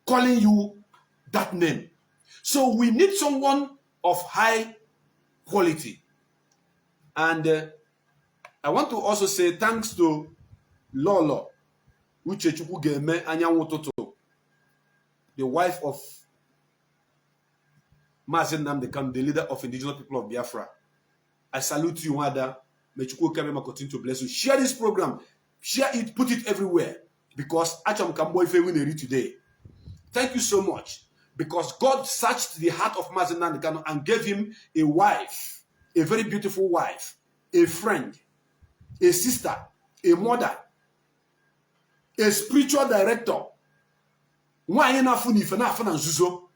calling you that name. So we need someone of high quality. And I want to also say thanks to Lolo Uchechukwu Geme Anyanwu Toto, the wife of Mazi Nnamdi Kanu, the leader of indigenous people of Biafra. I salute you, Wada. May Chukwu Kabema continue to bless you. Share this program. Share it, put it everywhere. Because Acham Kambo Ife we read today. Thank you so much. Because God searched the heart of Mazi Nnamdi Kanu and gave him a wife, a very beautiful wife, a friend, a sister, a mother, a spiritual director. Why na funi fena fena nzuzo?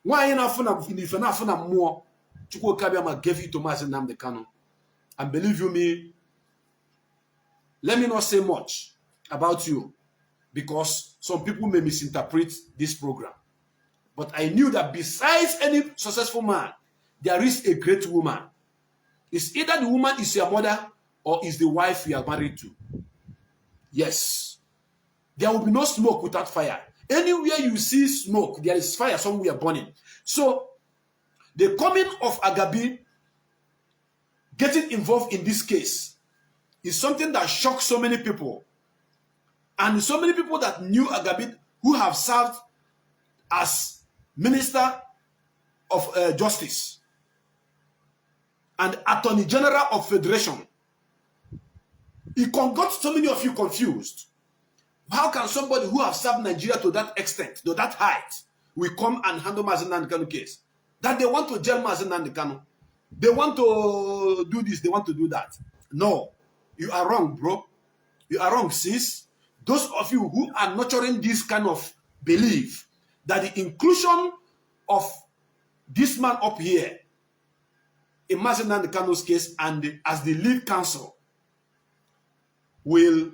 Why na fena more? Chukwu Kabiyama gave it to Mazi Nnamdi Kanu. And believe you me, let me not say much about you, because some people may misinterpret this program. But I knew that besides any successful man, there is a great woman. It's either the woman is your mother or is the wife you are married to. Yes. There will be no smoke without fire. Anywhere you see smoke, there is fire somewhere burning. So, the coming of Agabi getting involved in this case is something that shocked so many people. And so many people that knew Agabi, who have served as Minister of Justice and Attorney General of Federation. It got so many of you confused. How can somebody who has served Nigeria to that extent, to that height, will come and handle Mazi Nnamdi Kanu case? That they want to jail Mazi Nnamdi Kanu. They want to do this, they want to do that. No, you are wrong, bro. You are wrong, sis. Those of you who are nurturing this kind of belief that the inclusion of this man up here in Mazi Nnamdi Kanu's case and as the lead counsel will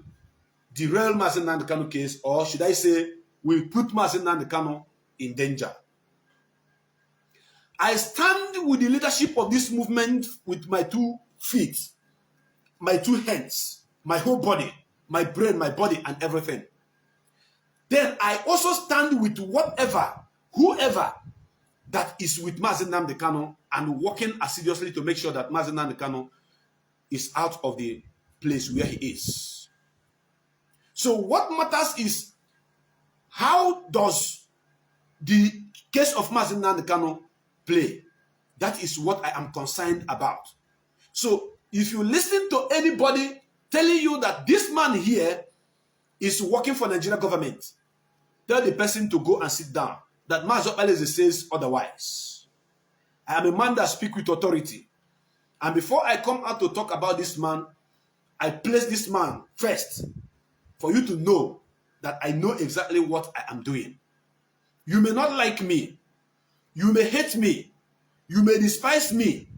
derail Mazi Nnamdi Kanu case, or should I say, will put Mazi Nnamdi Kanu in danger. I stand with the leadership of this movement with my 2 feet, my 2 hands, my whole body, my brain, my body, and everything. Then I also stand with whoever that is with Mazi Nnamdi Kanu and working assiduously to make sure that Mazi Nnamdi Kanu is out of the place where he is. So what matters is, how does the case of Mazi Nnamdi Kanu play? That is what I am concerned about. So if you listen to anybody telling you that this man here is working for the Nigerian government, tell the person to go and sit down. That Mazi Nnamdi says otherwise. I am a man that speaks with authority. And before I come out to talk about this man, I place this man first for you to know that I know exactly what I am doing. You may not like me. You may hate me. You may despise me.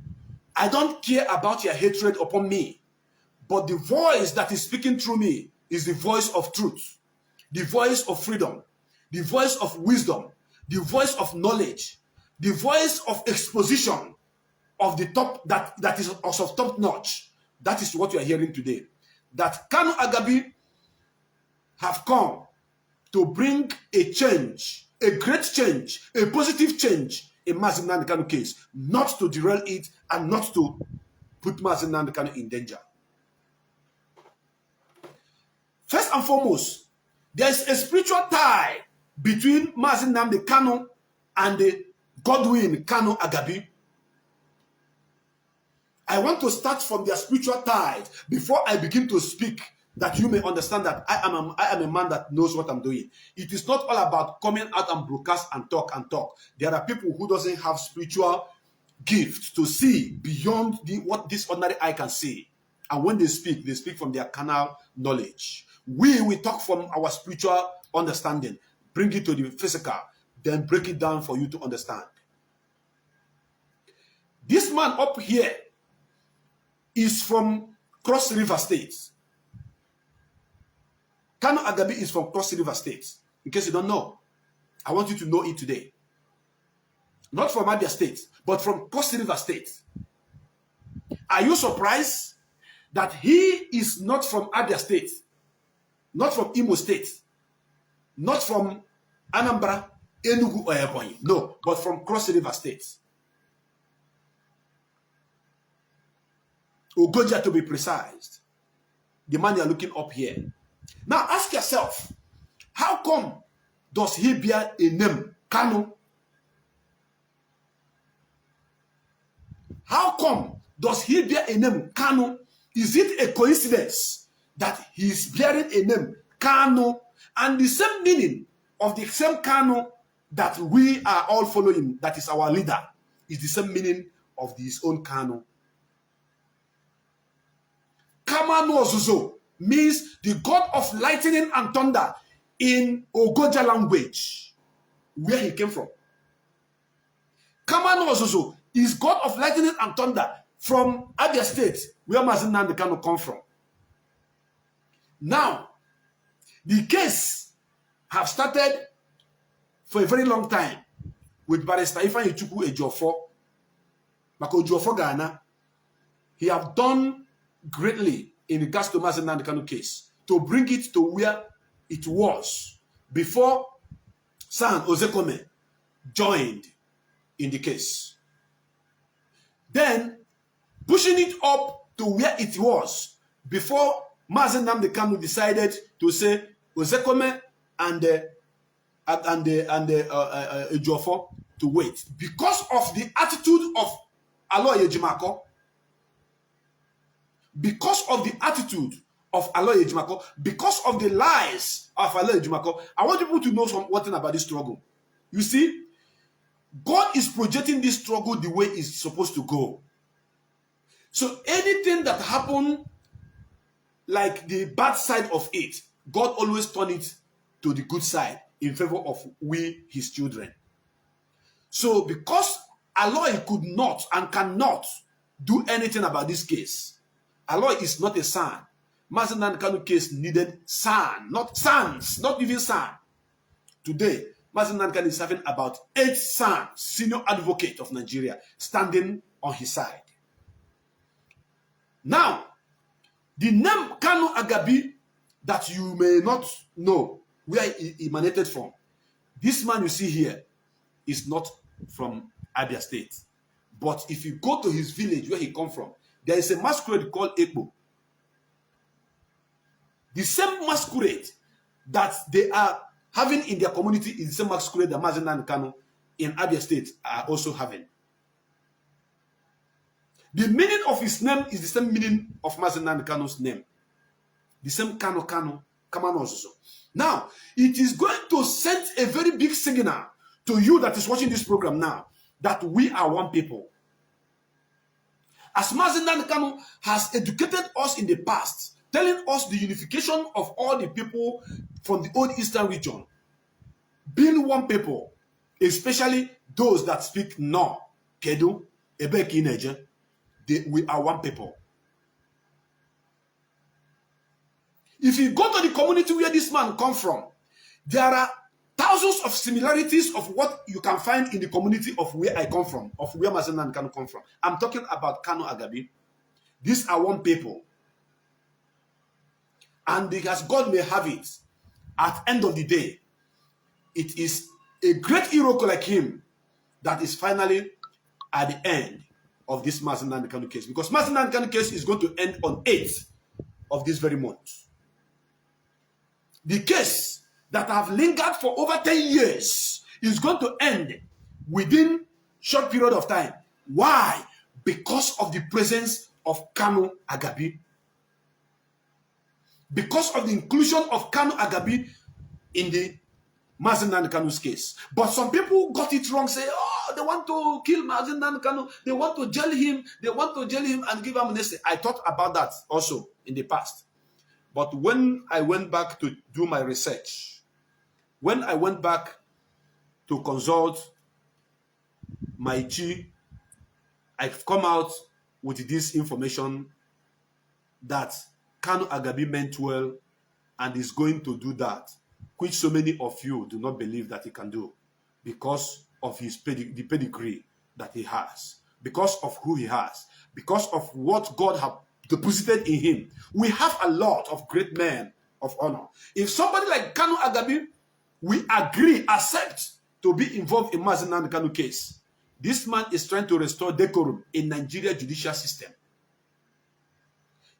I don't care about your hatred upon me. But the voice that is speaking through me is the voice of truth, the voice of freedom, the voice of wisdom, the voice of knowledge, the voice of exposition of the top that is also top notch. That is what you are hearing today. That Kanu Agabi have come to bring a change, a great change, a positive change in Mazi Nnamdi Kanu case, not to derail it and not to put Mazi Nnamdi Kanu in danger. First and foremost, there is a spiritual tie between Mazi Nnamdi Kanu and the Godwin Kanu Agabi. I want to start from their spiritual ties before I begin to speak, that you may understand that I am a man that knows what I'm doing. It is not all about coming out and broadcast and talk and talk. There are people who doesn't have spiritual gift to see beyond what this ordinary eye can see. And when they speak from their carnal knowledge. We talk from our spiritual understanding, bring it to the physical, then break it down for you to understand. This man up here is from Cross River State. Kanu Agabi is from Cross River State. In case you don't know, I want you to know it today. Not from Abia State, but from Cross River State. Are you surprised that he is not from Abia State, not from Imo State, not from Anambra, Enugu, or Ebonyi. No, but from Cross River State. Ogoja to be precise. The man you are looking up here. Now ask yourself, how come does he bear a name, Kanu? How come does he bear a name, Kanu? Is it a coincidence that he is bearing a name, Kanu, and the same meaning of the same Kanu that we are all following, that is our leader, is the same meaning of his own Kanu? Kamanu Ozuzo means the god of lightning and thunder in Ogoja language, where he came from. Kamanu Ozuzo is god of lightning and thunder from Abia State, where Mazi Nnamdi Kanu come from. Now, the case have started for a very long time with Barrister Ifeanyi Chukwu Ejiofor, Mako Ejiofor Ghana. He have done greatly in regards to Mazi Nnamdi Kanu case to bring it to where it was before San Ozekome joined in the case. Then pushing it up to where it was before Mazi Nnamdi Kanu decided to say Ozekome and Ejiofor to wait because of the attitude of Aloy Ejimako. Because of the attitude of Aloy Ejimako, because of the lies of Aloy Ejimako. I want people to know one thing about this struggle. You see, God is projecting this struggle the way it's supposed to go. So anything that happened, like the bad side of it, God always turn it to the good side in favor of we, his children. So because Aloy could not and cannot do anything about this case, Aloy is not a son. Mazi Nnamdi Kanu case needed son, not sons, not even son. Today, Mazi Nnamdi Kanu is having about 8 sons, senior advocate of Nigeria, standing on his side. Now, the name Kanu Agabi that you may not know where he emanated from, this man you see here is not from Abia State. But if you go to his village where he come from, there is a masquerade called Ekbo. The same masquerade that they are having in their community is the same masquerade that Mazi Nnamdi Kanu in Abia State are also having. The meaning of his name is the same meaning of Mazi Nnamdi Kanu's name. The same Kamanu Ozuzo. Now, it is going to send a very big signal to you that is watching this program now, that we are one people. As Mazi Nnamdi Kanu has educated us in the past, telling us the unification of all the people from the old Eastern region, being one people, especially those that speak No, Kedu, Ebeki Neje, we are one people. If you go to the community where this man comes from, there are thousands of similarities of what you can find in the community of where I come from, of where Mazi Nnamdi Kanu come from. I'm talking about Kanu Agabi. These are one people. And because God may have it, at the end of the day, it is a great hero like him that is finally at the end of this Mazi Nnamdi Kanu case. Because Mazi Nnamdi Kanu case is going to end on 8th of this very month. The case that have lingered for over 10 years is going to end within short period of time. Why? Because of the presence of Kanu Agabi. Because of the inclusion of Kanu Agabi in the Mazi Nnamdi Kanu's case. But some people got it wrong, say, oh, they want to kill Mazi Nnamdi Kanu, they want to jail him, and give amnesty. I thought about that also in the past. But when I went back to do my research, when I went back to consult my Chi, I've come out with this information that Kanu Agabi meant well and is going to do that, which so many of you do not believe that he can do because of his the pedigree that he has, because of who he has, because of what God has deposited in him. We have a lot of great men of honor. If somebody like Kanu Agabi we agree, accept to be involved in Mazi Nnamdi Kanu case. This man is trying to restore decorum in Nigeria judicial system.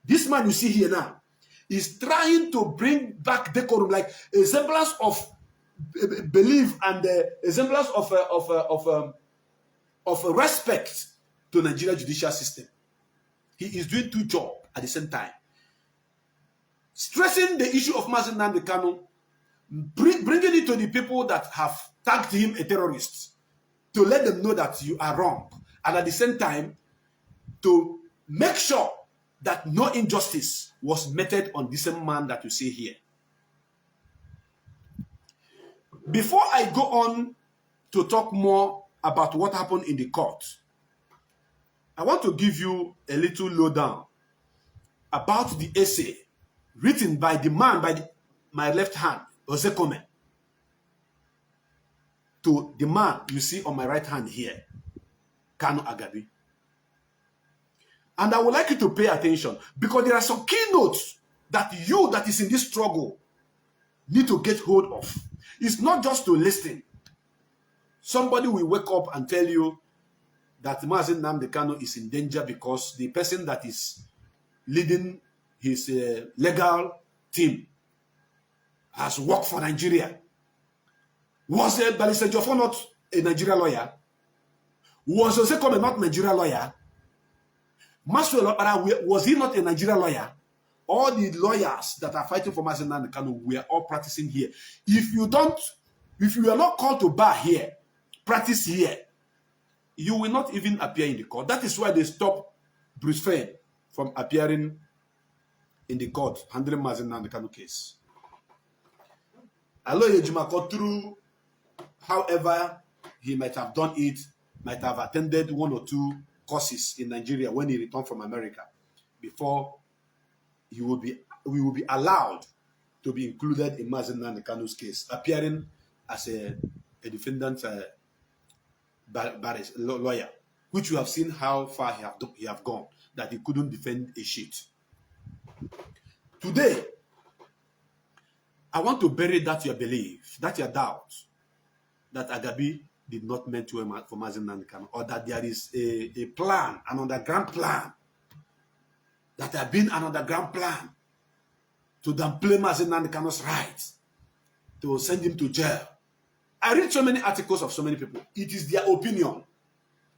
This man you see here now is trying to bring back decorum, like a semblance of belief and a semblance of respect to Nigeria judicial system. He is doing two jobs at the same time. Stressing the issue of Mazi Nnamdi Kanu, bringing it to the people that have tagged him a terrorist, to let them know that you are wrong, and at the same time to make sure that no injustice was meted on this same man that you see here. Before I go on to talk more about what happened in the court, I want to give you a little lowdown about the essay written by the man by my left hand, Osekome, to the man you see on my right hand here, Kanu Agabi. And I would like you to pay attention, because there are some keynotes that you that is in this struggle need to get hold of. It's not just to listen. Somebody will wake up and tell you that Mazi Nnamdi Kanu is in danger because the person that is leading his legal team has worked for Nigeria. Was Barrister Jofo not a Nigeria lawyer? Was Osekome not a Nigeria lawyer? Maswell Opara, was he not a Nigeria lawyer? All the lawyers that are fighting for Mazi Nnamdi Kanu were all practicing here. If you are not called to bar here, practice here, you will not even appear in the court. That is why they stopped Bruce Fain from appearing in the court handling Mazi Nnamdi Kanu case. Aloye Jumako, through however he might have done it, might have attended one or two courses in Nigeria when he returned from America before we will be allowed to be included in Mazi Nnamdi Kanu's case, appearing as a defendant lawyer, which you have seen how far he have gone, that he couldn't defend a shit. Today, I want to bury that your belief, that your doubt, that Agabi did not mean to for Mazi Nnamdi Kanu, or that there is a plan, an underground plan, that there have been an underground plan to downplay Mazi Nnamdi Kanu's rights, to send him to jail. I read so many articles of so many people. It is their opinion.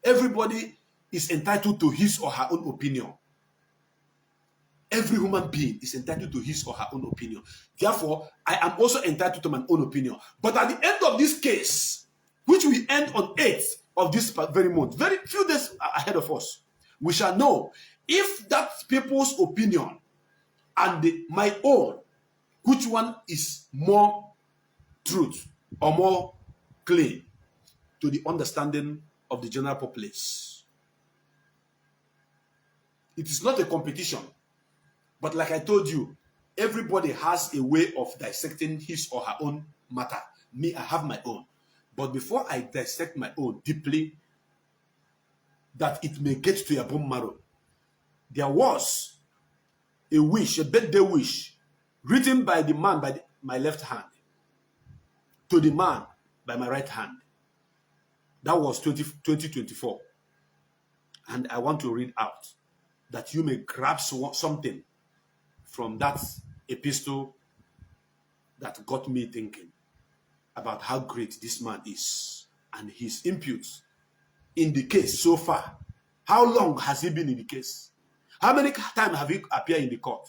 Everybody is entitled to his or her own opinion. Every human being is entitled to his or her own opinion. Therefore, I am also entitled to my own opinion. But at the end of this case, which we end on 8th of this very month, very few days ahead of us, we shall know if that people's opinion and my own, which one is more truth or more clean to the understanding of the general populace. It is not a competition, but like I told you, everybody has a way of dissecting his or her own matter. Me, I have my own. But before I dissect my own deeply, that it may get to your bone marrow, there was a wish, a birthday wish, written by the man by my left hand to the man by my right hand. That was 2024. And I want to read out that you may grab something from that epistle that got me thinking about how great this man is and his inputs in the case so far. How long has he been in the case? How many times have he appeared in the court?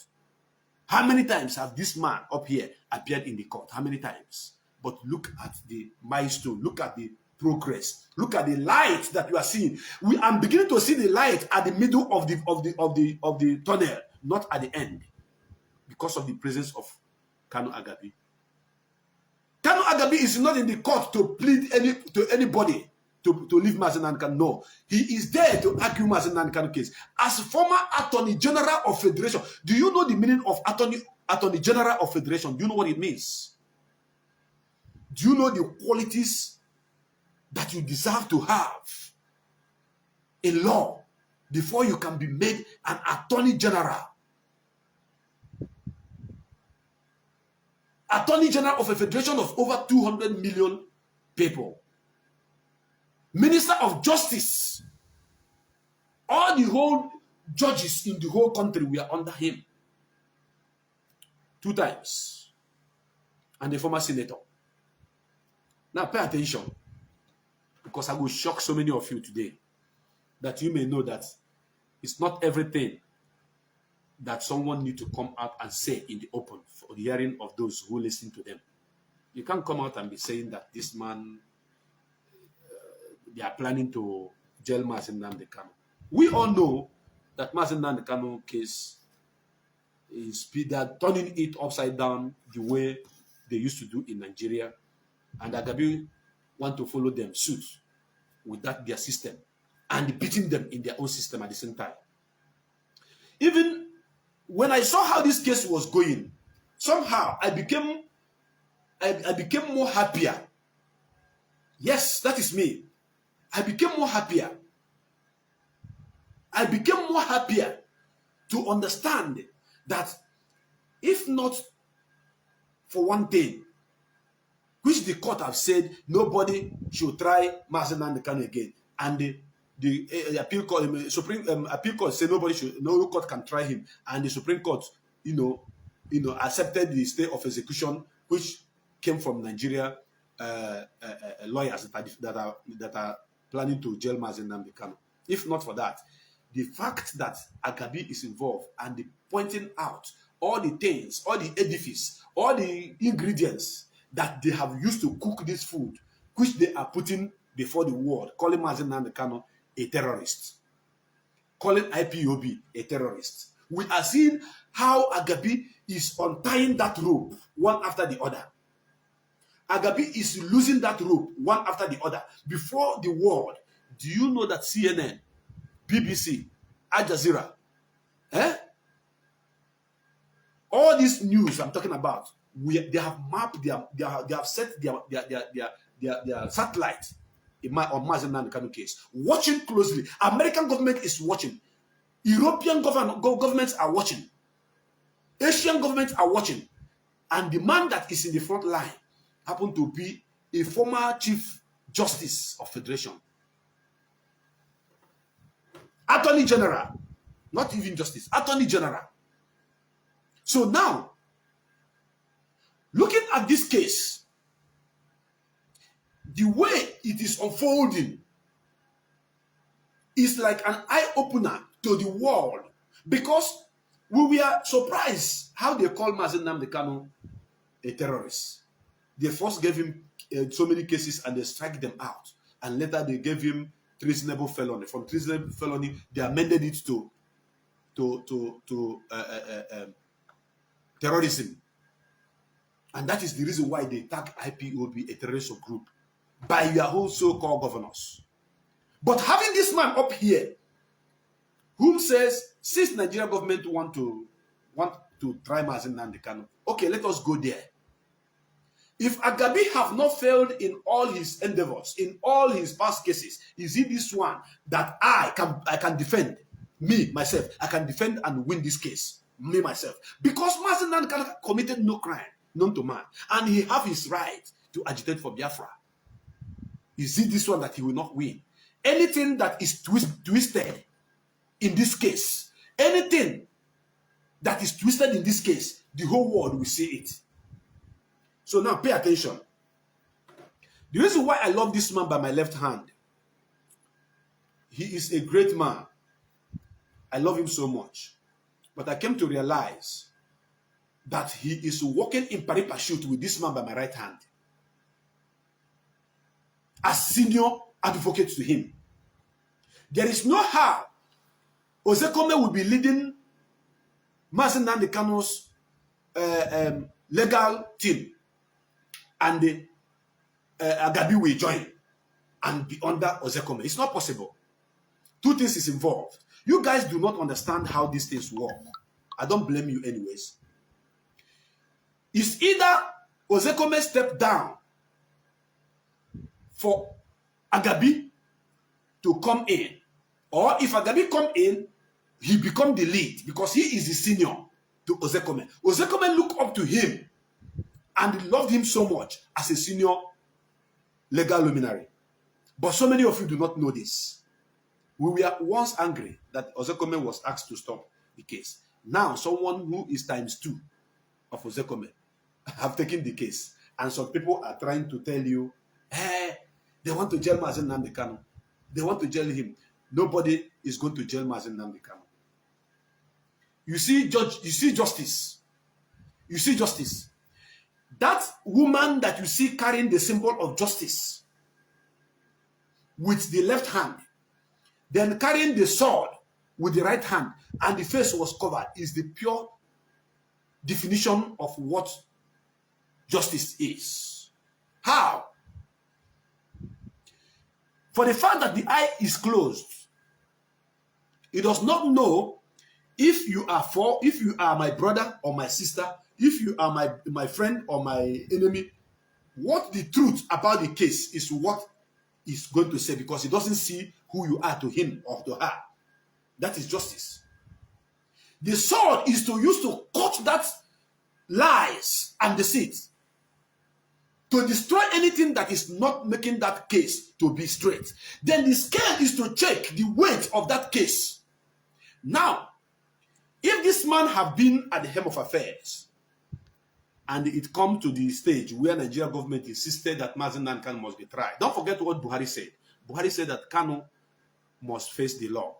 How many times have this man up here appeared in the court? How many times? But look at the milestone. Look at the progress. Look at the light that you are seeing. I'm beginning to see the light at the middle of the tunnel, not at the end, because of the presence of Kanu Agabi. Kanu Agabi is not in the court to plead to anybody to leave Mazi Nnamdi Kanu. No, he is there to argue Mazi Nnamdi Kanu case. As former Attorney General of Federation, do you know the meaning of Attorney General of Federation? Do you know what it means? Do you know the qualities that you deserve to have in law before you can be made an Attorney General? Attorney General of a federation of over 200 million people. Minister of Justice. All the whole judges in the whole country were under him. 2 times. And a former senator. Now pay attention. Because I will shock so many of you today. That you may know that it's not everything that someone needs to come out and say in the open for the hearing of those who listen to them. You can't come out and be saying that this man, they are planning to jail Mazi Nnamdi Kanu. We all know that Mazi Nnamdi Kanu case is they're turning it upside down the way they used to do in Nigeria. And Agabi want to follow them suit with that their system and beating them in their own system at the same time. Even when I saw how this case was going, somehow I became more happier. Yes, that is me. I became more happier. I became more happier to understand that if not for one thing, which the court have said nobody should try Mazi Nnamdi Kanu again, and the appeal court, Supreme appeal court said no court can try him, and the Supreme Court, accepted the stay of execution, which came from Nigeria lawyers that are planning to jail Mazi Nnamdi Kanu. If not for that, the fact that Agabi is involved and the pointing out all the things, all the edifice, all the ingredients that they have used to cook this food, which they are putting before the world, calling Mazi Nnamdi Kanu a terrorist, calling IPOB a terrorist. We are seeing how Agabi is untying that rope one after the other. Agabi is losing that rope one after the other before the world. Do you know that CNN, BBC, Al Jazeera, all this news I'm talking about, they have mapped they have set their satellite on Mazi Nnamdi Kanu case, watching closely. American government is watching. European governments are watching. Asian governments are watching. And the man that is in the front line happened to be a former Chief Justice of Federation. Attorney General. Not even Justice. Attorney General. So now, looking at this case, the way it is unfolding is like an eye-opener to the world, because we were surprised how they call Mazi Nnamdi Kanu a terrorist. They first gave him so many cases and they strike them out, and later they gave him treasonable felony. From treasonable felony, they amended it to terrorism. And that is the reason why they tag IPOB a terrorist group by your whole so-called governors. But having this man up here, whom says, since Nigerian government want to try Mazi Nnamdi Kanu, okay, let us go there. If Agabi have not failed in all his endeavors, in all his past cases, is it this one that I can defend? Me, myself, I can defend and win this case. Me, myself. Because Mazi Nnamdi Kanu committed no crime known to man. And he have his right to agitate for Biafra. Is it this one that he will not win? Anything that is twisted in this case, anything that is twisted in this case, the whole world will see it. So now pay attention. The reason why I love this man by my left hand, he is a great man. I love him so much. But I came to realize that he is walking in pari passu with this man by my right hand, as senior advocate to him. There is no how Ozekome will be leading Mazi Nnamdi Kanu's legal team, and Agabi will join and be under Ozekome. It's not possible. Two things is involved. You guys do not understand how these things work. I don't blame you anyways. It's either Ozekome step down for Agabi to come in, or if Agabi come in, he become the lead because he is the senior to Ozekome. Ozekome look up to him and loved him so much as a senior legal luminary. But so many of you do not know this. We were once angry that Ozekome was asked to stop the case. Now, someone who is ×2 of Ozekome have taken the case. And some people are trying to tell you, hey, they want to jail Mazi Nnamdi Kanu. They want to jail him. Nobody is going to jail Mazi Nnamdi Kanu. You see justice. You see justice. That woman that you see carrying the symbol of justice with the left hand, then carrying the sword with the right hand, and the face was covered, is the pure definition of what justice is. How? For the fact that the eye is closed, it does not know if you are my brother or my sister, if you are my friend or my enemy. What the truth about the case is what is going to say, because it doesn't see who you are to him or to her. That is justice. The sword is to use to cut that lies and deceit, to destroy anything that is not making that case to be straight. Then the scale is to check the weight of that case. Now, if this man have been at the helm of affairs, and it come to the stage where Nigeria government insisted that Mazi Nnamdi Kanu must be tried. Don't forget what Buhari said. Buhari said that Kanu must face the law.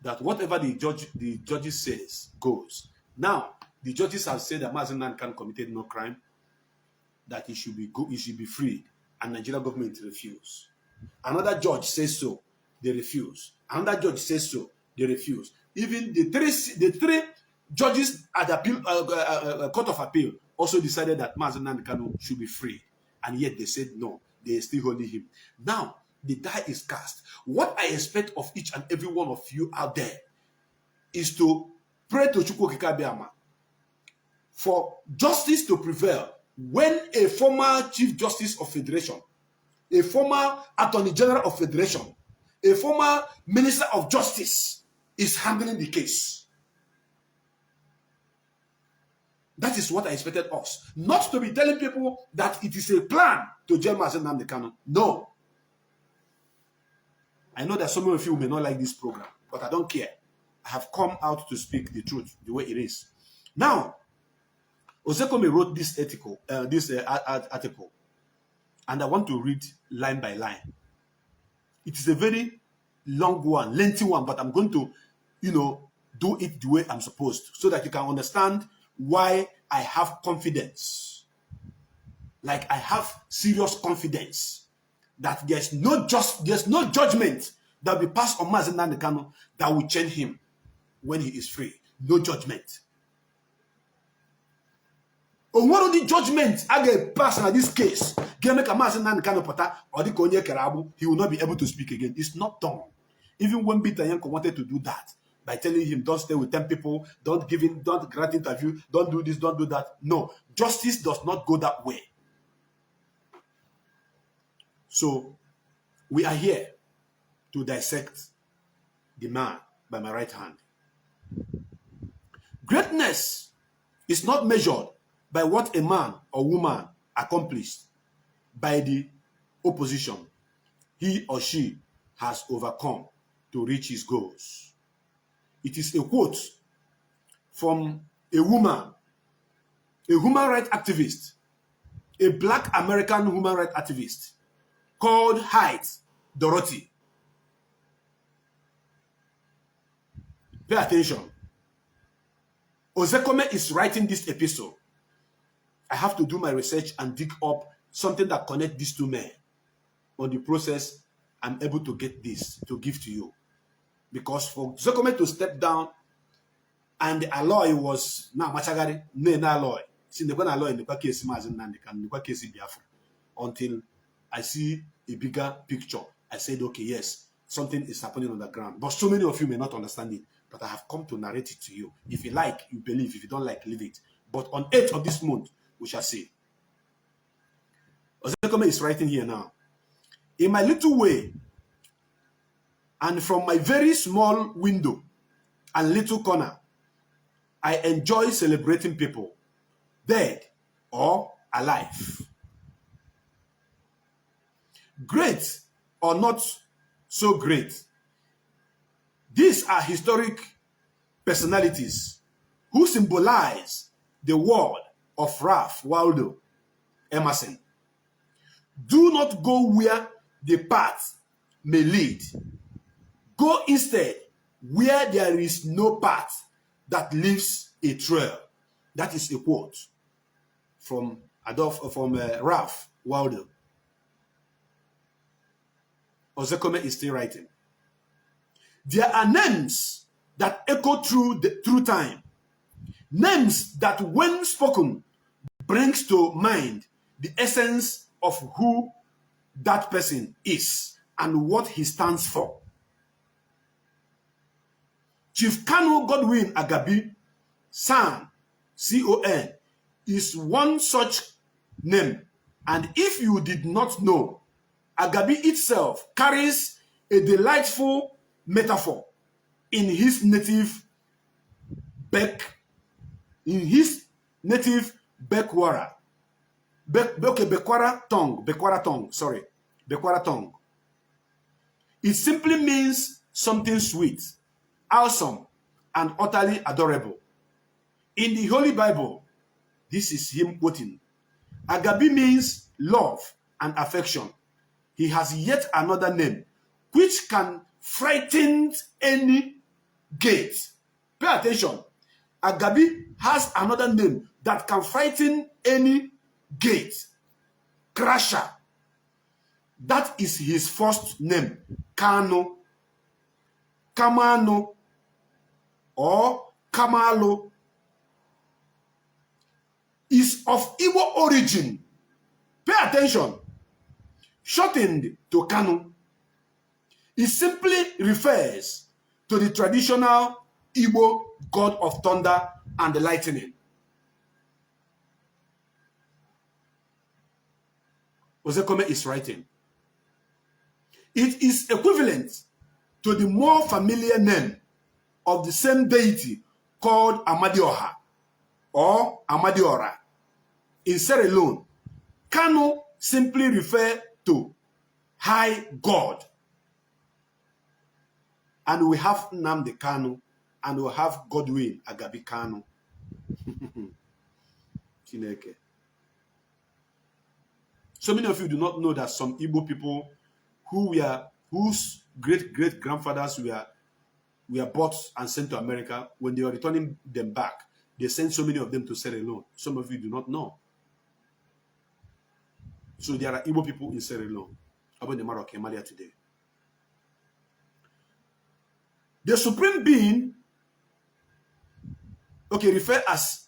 That whatever the judges says goes. Now, the judges have said that Mazi Nnamdi Kanu committed no crime, that he should be freed, and Nigeria government refused. Another judge says so, they refuse. Another judge says so, they refuse. Even the three judges at the Court of Appeal also decided that Mazi Nnamdi Kanu should be free, and yet they said no, they are still holding him. Now, the die is cast. What I expect of each and every one of you out there is to pray to Chukwu Kikabiama for justice to prevail when a former Chief Justice of Federation, a former Attorney General of Federation, a former Minister of Justice is handling the case. That is what I expected us. Not to be telling people that it is a plan to jail Mazi Nnamdi Kanu. No. I know that some of you may not like this program, but I don't care. I have come out to speak the truth, the way it is. Now, Ozekome wrote this article, and I want to read line by line. It is a very long one, lengthy one, but I'm going to, do it the way I'm supposed to, so that you can understand why I have confidence. Like I have serious confidence that there's no judgment that will pass on Mazi Nnamdi Kanu that will change him when he is free. No judgment. On one of the judgments I get passed on this case, he will not be able to speak again. It's not done. Even when Peter Yanko wanted to do that, by telling him, don't stay with 10 people, don't grant interview, don't do this, don't do that. No, justice does not go that way. So, we are here to dissect the man by my right hand. Greatness is not measured by what a man or woman accomplished by the opposition he or she has overcome to reach his goals. It is a quote from a woman, a human rights activist, a Black American human rights activist called Hyde Dorothy. Pay attention. Ozekome is writing this episode. I have to do my research and dig up something that connects these two men. On the process, I'm able to get this to give to you. Because for Ozekome to step down and the alloy was now machagari, no alloy. See, the alloy in the case Mazi Nnamdi Kanu, the case Biafra. Until I see a bigger picture, I said, okay, yes, something is happening on the ground. But so many of you may not understand it. But I have come to narrate it to you. If you like, you believe. If you don't like, leave it. But on 8th of this month, we shall see. Ozekome is writing here now. In my little way, and from my very small window and little corner, I enjoy celebrating people, dead or alive. Great or not so great, these are historic personalities who symbolize the word of Ralph Waldo Emerson. Do not go where the path may lead. Go instead where there is no path that leaves a trail. That is a quote from Ralph Waldo. Ozekome is still writing. There are names that echo through time. Names that, when spoken, brings to mind the essence of who that person is and what he stands for. Chief Kanu Agabi, San, C-O-N, is one such name. And if you did not know, Agabi itself carries a delightful metaphor in his native Bekwara tongue. It simply means something sweet, awesome, and utterly adorable. In the Holy Bible, this is him quoting, Agabi means love and affection. He has yet another name which can frighten any gate. Pay attention. Agabi has another name that can frighten any gate. Crusher. That is his first name. Kanu, Kamano, or Kamalo. Is of Igbo origin. Pay attention. Shortened to Kanu. It simply refers to the traditional Igbo god of thunder and the lightning. Ozekome is writing. It is equivalent to the more familiar name of the same deity called Amadioha or Amadiora. In Sierra Leone, Kanu simply refers to High God. And we have Nnamdi Kanu, and we have Godwin Agabi Kanu. Chineke. So many of you do not know that some Igbo people whose great-great-grandfathers were bought and sent to America, when they were returning them back, they sent so many of them to Sierra Leone. Some of you do not know. So there are Igbo people in Sierra Leone, about the Maroc Malia today. The supreme being, referred as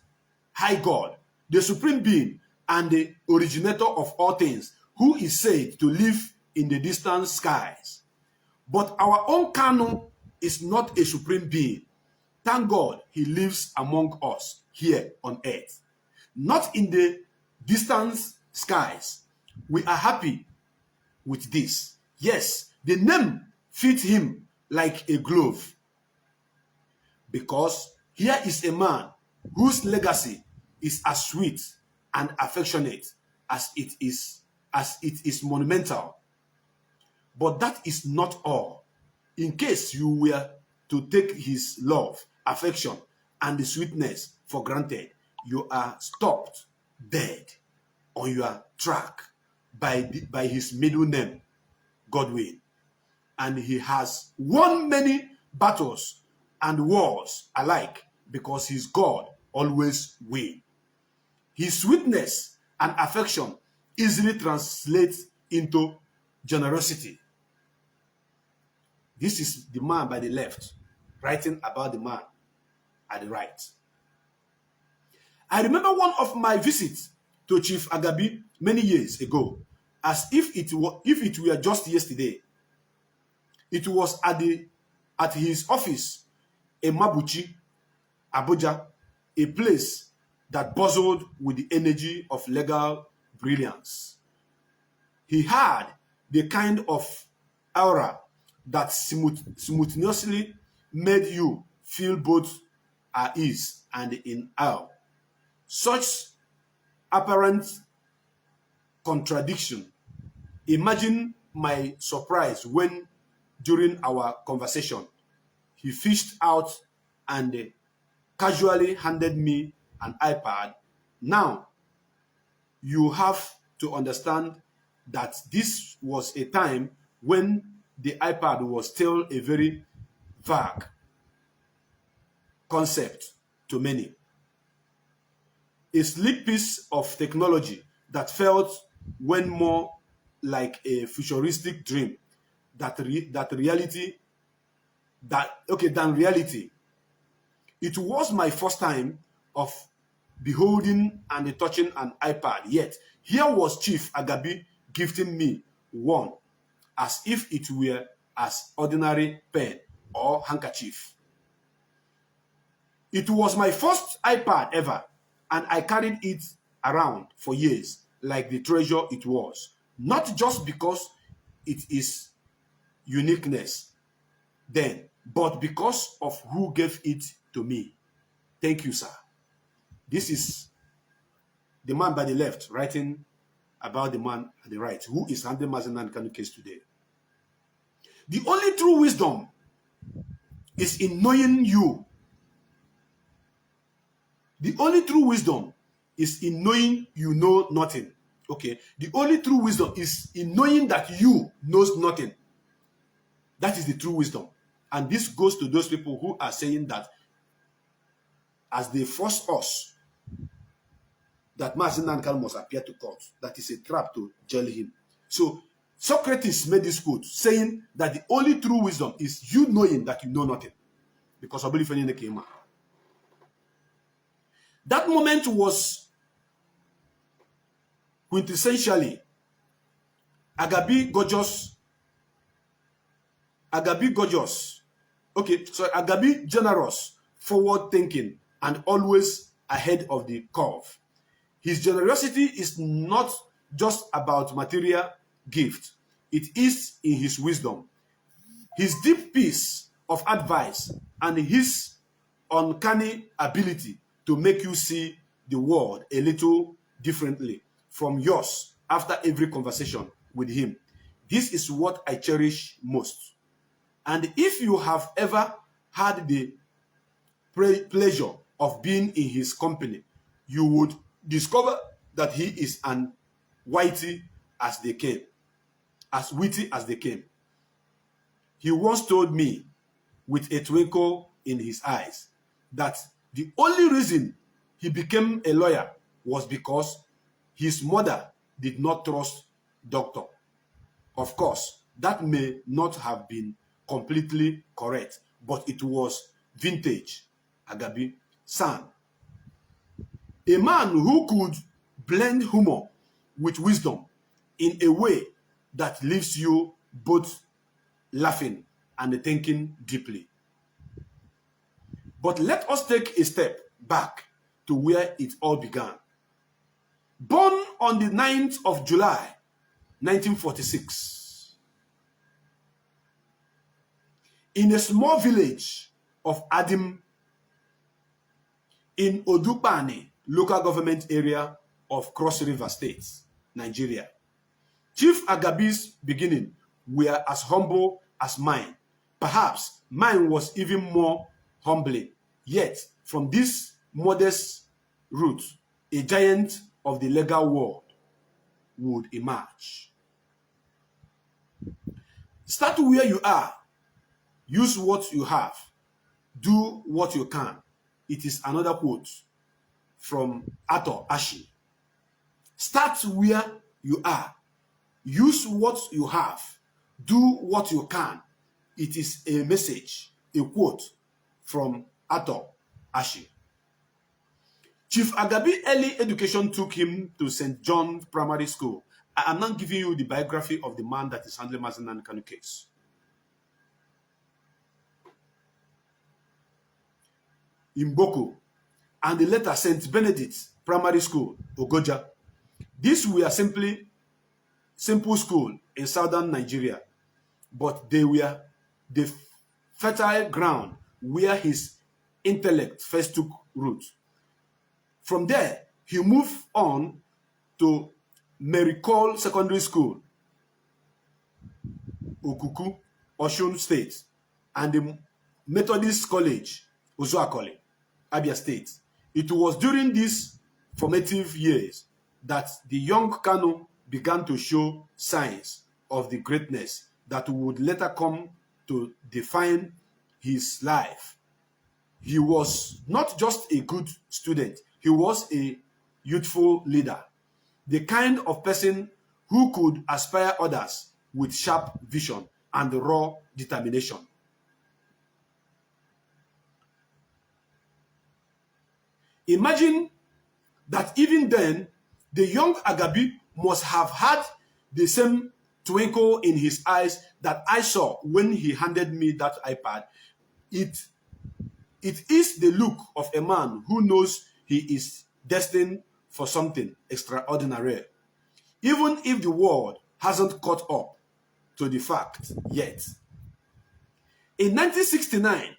High God, the supreme being and the originator of all things, who is said to live in the distant skies. But our own Kanu is not a supreme being. Thank God he lives among us here on earth, not in the distant skies. We are happy with this. Yes, the name fits him like a glove. Because here is a man whose legacy is as sweet and affectionate as it is monumental. But that is not all. In case you were to take his love, affection, and the sweetness for granted, you are stopped dead on your track by his middle name, Godwin. And he has won many battles and wars alike because his God always wins. His sweetness and affection easily translates into generosity. This is the man by the left, writing about the man at the right. I remember one of my visits to Chief Agabi many years ago, as if it were just yesterday. It was at his office in Mabuchi, Abuja, a place that buzzed with the energy of legal brilliance. He had the kind of aura that simultaneously made you feel both at ease and in awe. Such apparent contradiction. Imagine my surprise when, during our conversation, he fished out and casually handed me an iPad. Now, you have to understand that this was a time when the iPad was still a very vague concept to many. A sleek piece of technology that felt when more like a futuristic dream than reality. It was my first time of beholding and touching an iPad, yet here was Chief Agabi gifting me one as if it were as ordinary pen or handkerchief. It was my first iPad ever, and I carried it around for years like the treasure it was, not just because it is uniqueness then, but because of who gave it to me. Thank you, sir. This is the man by the left writing about the man at the right, who is handling Mazi Nnamdi Kanu case today. The only true wisdom is in knowing you. The only true wisdom is in knowing you know nothing. Okay? The only true wisdom is in knowing that you knows nothing. That is the true wisdom. And this goes to those people who are saying that as they force us that Mazi Nnamdi Kanu must appear to court, that is a trap to jail him. So Socrates made this quote saying that the only true wisdom is you knowing that you know nothing. Because I believe in the came out. That moment was quintessentially Agabi generous, forward-thinking, and always ahead of the curve. His generosity is not just about material gift. It is in his wisdom, his deep piece of advice, and his uncanny ability to make you see the world a little differently from yours after every conversation with him. This is what I cherish most. And if you have ever had the pleasure of being in his company, you would discover that he is as witty as they came. He once told me, with a twinkle in his eyes, that the only reason he became a lawyer was because his mother did not trust doctor. Of course, that may not have been completely correct, but it was vintage Agabi san. A man who could blend humor with wisdom in a way that leaves you both laughing and thinking deeply. But let us take a step back to where it all began. Born on the 9th of July, 1946, in a small village of Adim in Odupani, local government area of Cross River State, Nigeria. Chief Agabi's beginning were as humble as mine. Perhaps mine was even more humbling. Yet, from this modest root, a giant of the legal world would emerge. Start where you are. Use what you have. Do what you can. It is another quote from Ato Ashi. Start where you are. Use what you have. Do what you can. It is a message, a quote from Ato Ashi. Chief Agabi early education took him to St. John's Primary School. I am not giving you the biography of the man that is handling Mazi Nnamdi Kanu case. Imboko, and the later St. Benedict's Primary School, Ogoja. These were simple school in southern Nigeria, but they were the fertile ground where his intellect first took root. From there, he moved on to Mary Cole Secondary School, Okuku, Osun State, and the Methodist College, Ozuakole, Abia State. It was during these formative years that the young Kanu began to show signs of the greatness that would later come to define his life. He was not just a good student, he was a youthful leader, the kind of person who could inspire others with sharp vision and raw determination. Imagine that even then, the young Agabi must have had the same twinkle in his eyes that I saw when he handed me that iPad. It is the look of a man who knows he is destined for something extraordinary, even if the world hasn't caught up to the fact yet. In 1969,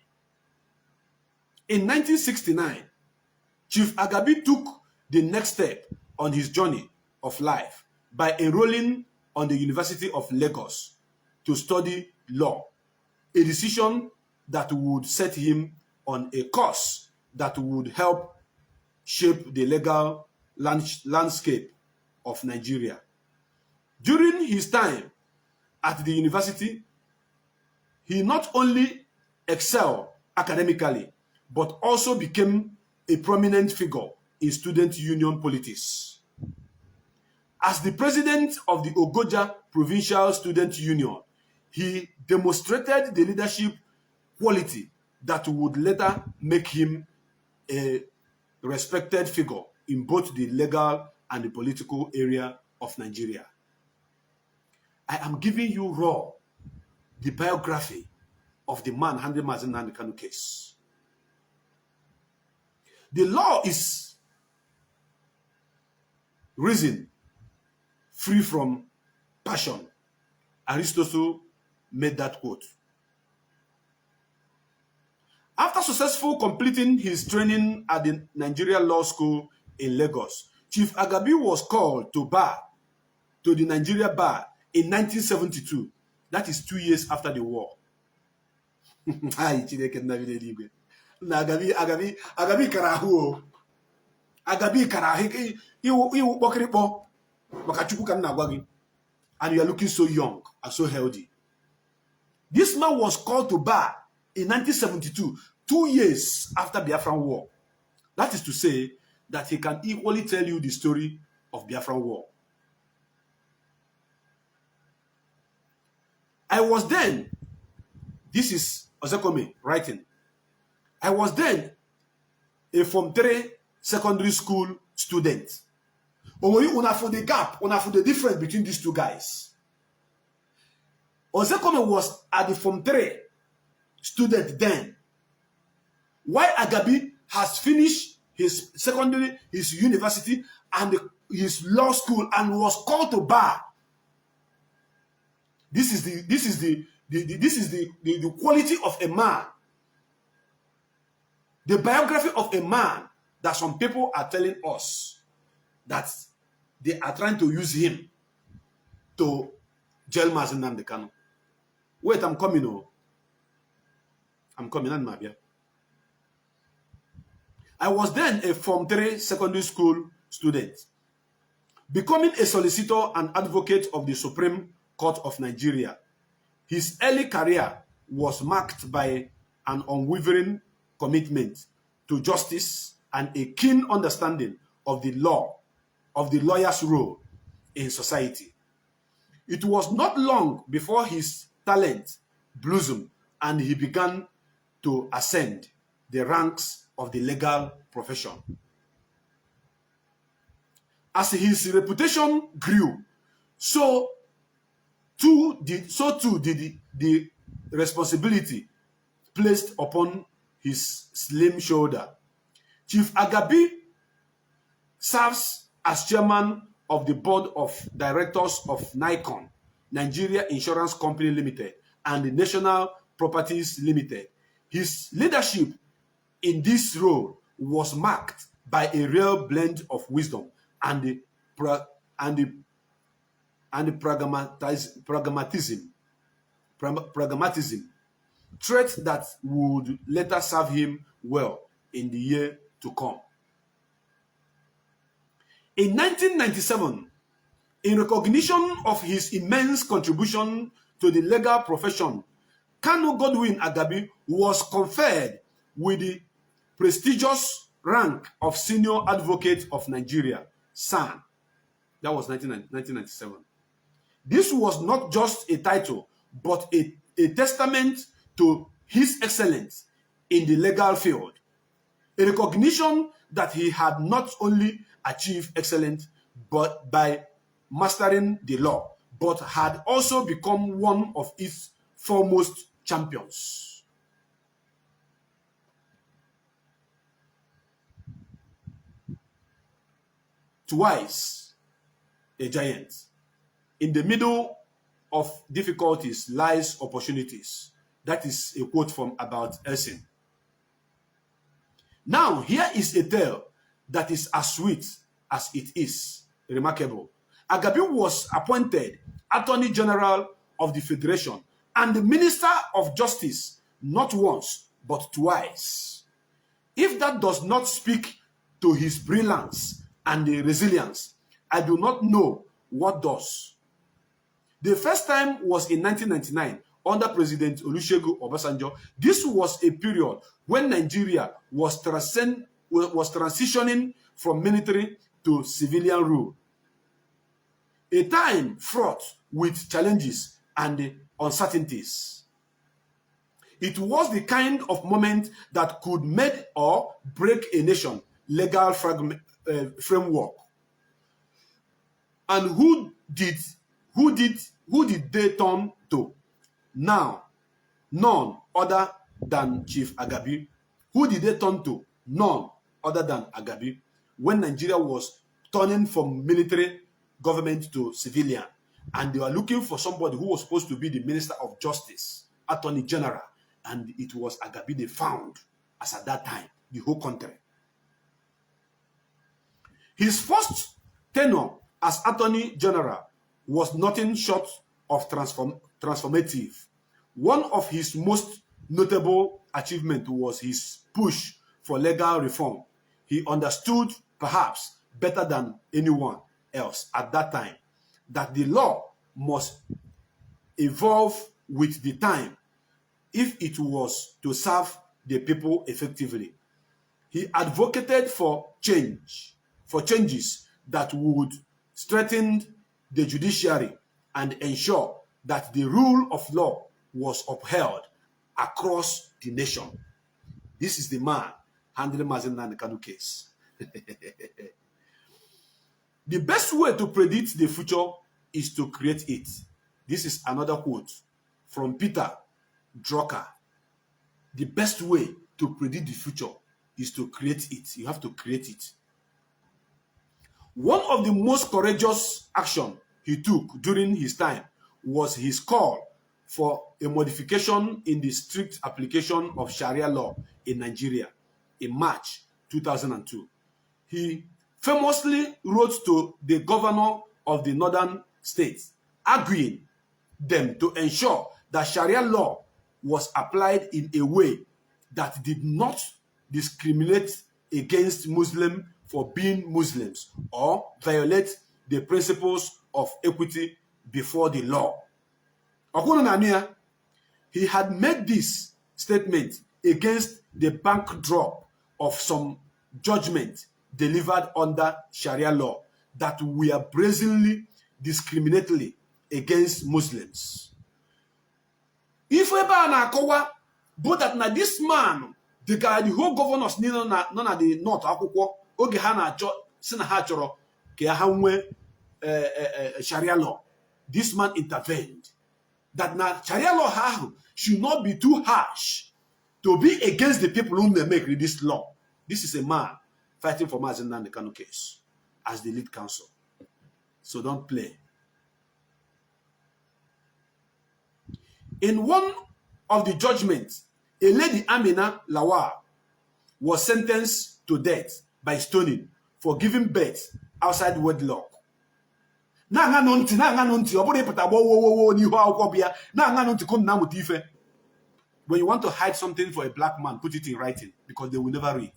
Chief Agabi took the next step on his journey of life by enrolling on the University of Lagos to study law, a decision that would set him on a course that would help shape the legal landscape of Nigeria. During his time at the university, he not only excelled academically, but also became a prominent figure in student union politics. As the president of the Ogoja Provincial Student Union, he demonstrated the leadership quality that would later make him a respected figure in both the legal and the political area of Nigeria. I am giving you raw the biography of the man handling Mazi Nnamdi Kanu case. The law is reason free from passion. Aristotle made that quote. After successfully completing his training at the Nigeria Law School in Lagos, Chief Agabi was called to the Nigeria Bar in 1972. That is 2 years after the war. Agabi karahu. Agabi karahu. And you are looking so young and so healthy. This man was called to bar in 1972, 2 years after Biafran War. That is to say that he can equally tell you the story of Biafran War. I was then, this is Ozekome writing, I was then a Form 3 secondary school student. Una for the gap, una for the difference between these two guys. Ozekome was at the Form 3 student then. Why Agabi has finished his secondary, his university, and his law school and was called to bar. This is the quality of a man. The biography of a man that some people are telling us that they are trying to use him to jail Mazi Nnamdi Kanu. Wait, I'm coming. Oh. I'm coming on Mabia. I was then a Form 3 secondary school student, becoming a solicitor and advocate of the Supreme Court of Nigeria. His early career was marked by an unwavering commitment to justice and a keen understanding of the law, of the lawyer's role in society. It was not long before his talent blossomed and he began to ascend the ranks of the legal profession. As his reputation grew, so too did the responsibility placed upon his slim shoulder. Chief Agabi serves as chairman of the board of directors of Nikon, Nigeria Insurance Company Limited, and the National Properties Limited. His leadership in this role was marked by a real blend of wisdom and the and pragmatism, traits that would later serve him well in the year to come. In 1997, in recognition of his immense contribution to the legal profession, Kanu Agabi was conferred with the prestigious rank of Senior Advocate of Nigeria, SAN. That was 1997. This was not just a title, but a testament to his excellence in the legal field. A recognition that he had not only achieved excellence but by mastering the law, but had also become one of its foremost champions. Twice a giant. In the middle of difficulties lies opportunities. That is a quote from About Elsin. Now, here is a tale that is as sweet as it is remarkable. Agabi was appointed Attorney General of the Federation and the Minister of Justice not once, but twice. If that does not speak to his brilliance and the resilience, I do not know what does. The first time was in 1999 under President Olusegun Obasanjo. This was a period when Nigeria was transitioning from military to civilian rule. A time fraught with challenges and uncertainties. It was the kind of moment that could make or break a nation legal framework. And who did they turn to? Now, none other than Chief Agabi. Who did they turn to? None other than Agabi. When Nigeria was turning from military government to civilian, and they were looking for somebody who was supposed to be the Minister of Justice, Attorney General, and it was Agabi they found as at that time, the whole country. His first tenure as Attorney General was nothing short of transformative. One of his most notable achievements was his push for legal reform. He understood, perhaps better than anyone else at that time, that the law must evolve with the time if it was to serve the people effectively. He advocated for changes that would strengthen the judiciary and ensure that the rule of law was upheld across the nation. This is the man handling Mazi Nnamdi Kanu case. The best way to predict the future is to create it. This is another quote from Peter Drucker. The best way to predict the future is to create it. You have to create it. One of the most courageous actions he took during his time was his call for a modification in the strict application of Sharia law in Nigeria in March 2002. He famously wrote to the governor of the northern states, arguing them to ensure that Sharia law was applied in a way that did not discriminate against Muslims for being Muslims or violate the principles of equity before the law. He had made this statement against the backdrop of some judgment delivered under Sharia law that were brazenly discriminatory against Muslims. If we na-akọwa but that na this man, the whole governors none at the north akwụkwọ oge ha na-achọ si na ha chọrọ ka ha nwee Sharia law, this man intervened that na Sharia law ahụ should not be too harsh to be against the people who make this law. This is a man fighting for Mazi Nnamdi Kanu case as the lead counsel. So don't play. In one of the judgments, a lady, Amina Lawal, was sentenced to death by stoning for giving birth outside wedlock. Na nunti, obode pata wo ni ho akwọ bia. Na nunti kun na muti ife. When you want to hide something for a black man, put it in writing because they will never read.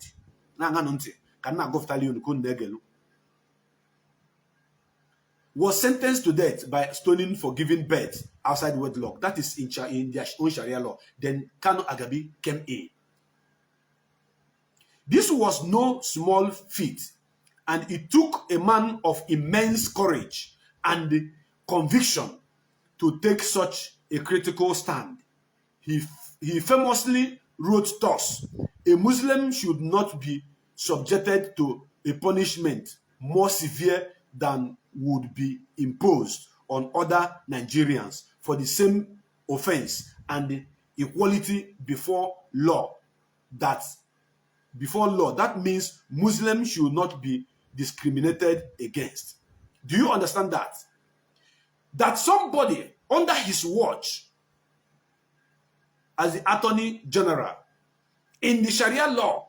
Na nunti, kan na go ftali un kun negelu. Was sentenced to death by stoning for giving birth outside wedlock. That is in their own Sharia law. Then Kanu Agabi came in. This was no small feat, and it took a man of immense courage and conviction to take such a critical stand. He famously wrote thus: a Muslim should not be subjected to a punishment more severe than would be imposed on other Nigerians for the same offense and equality before law. That means Muslims should not be discriminated against. Do you understand that? That somebody under his watch as the Attorney General in the Sharia law,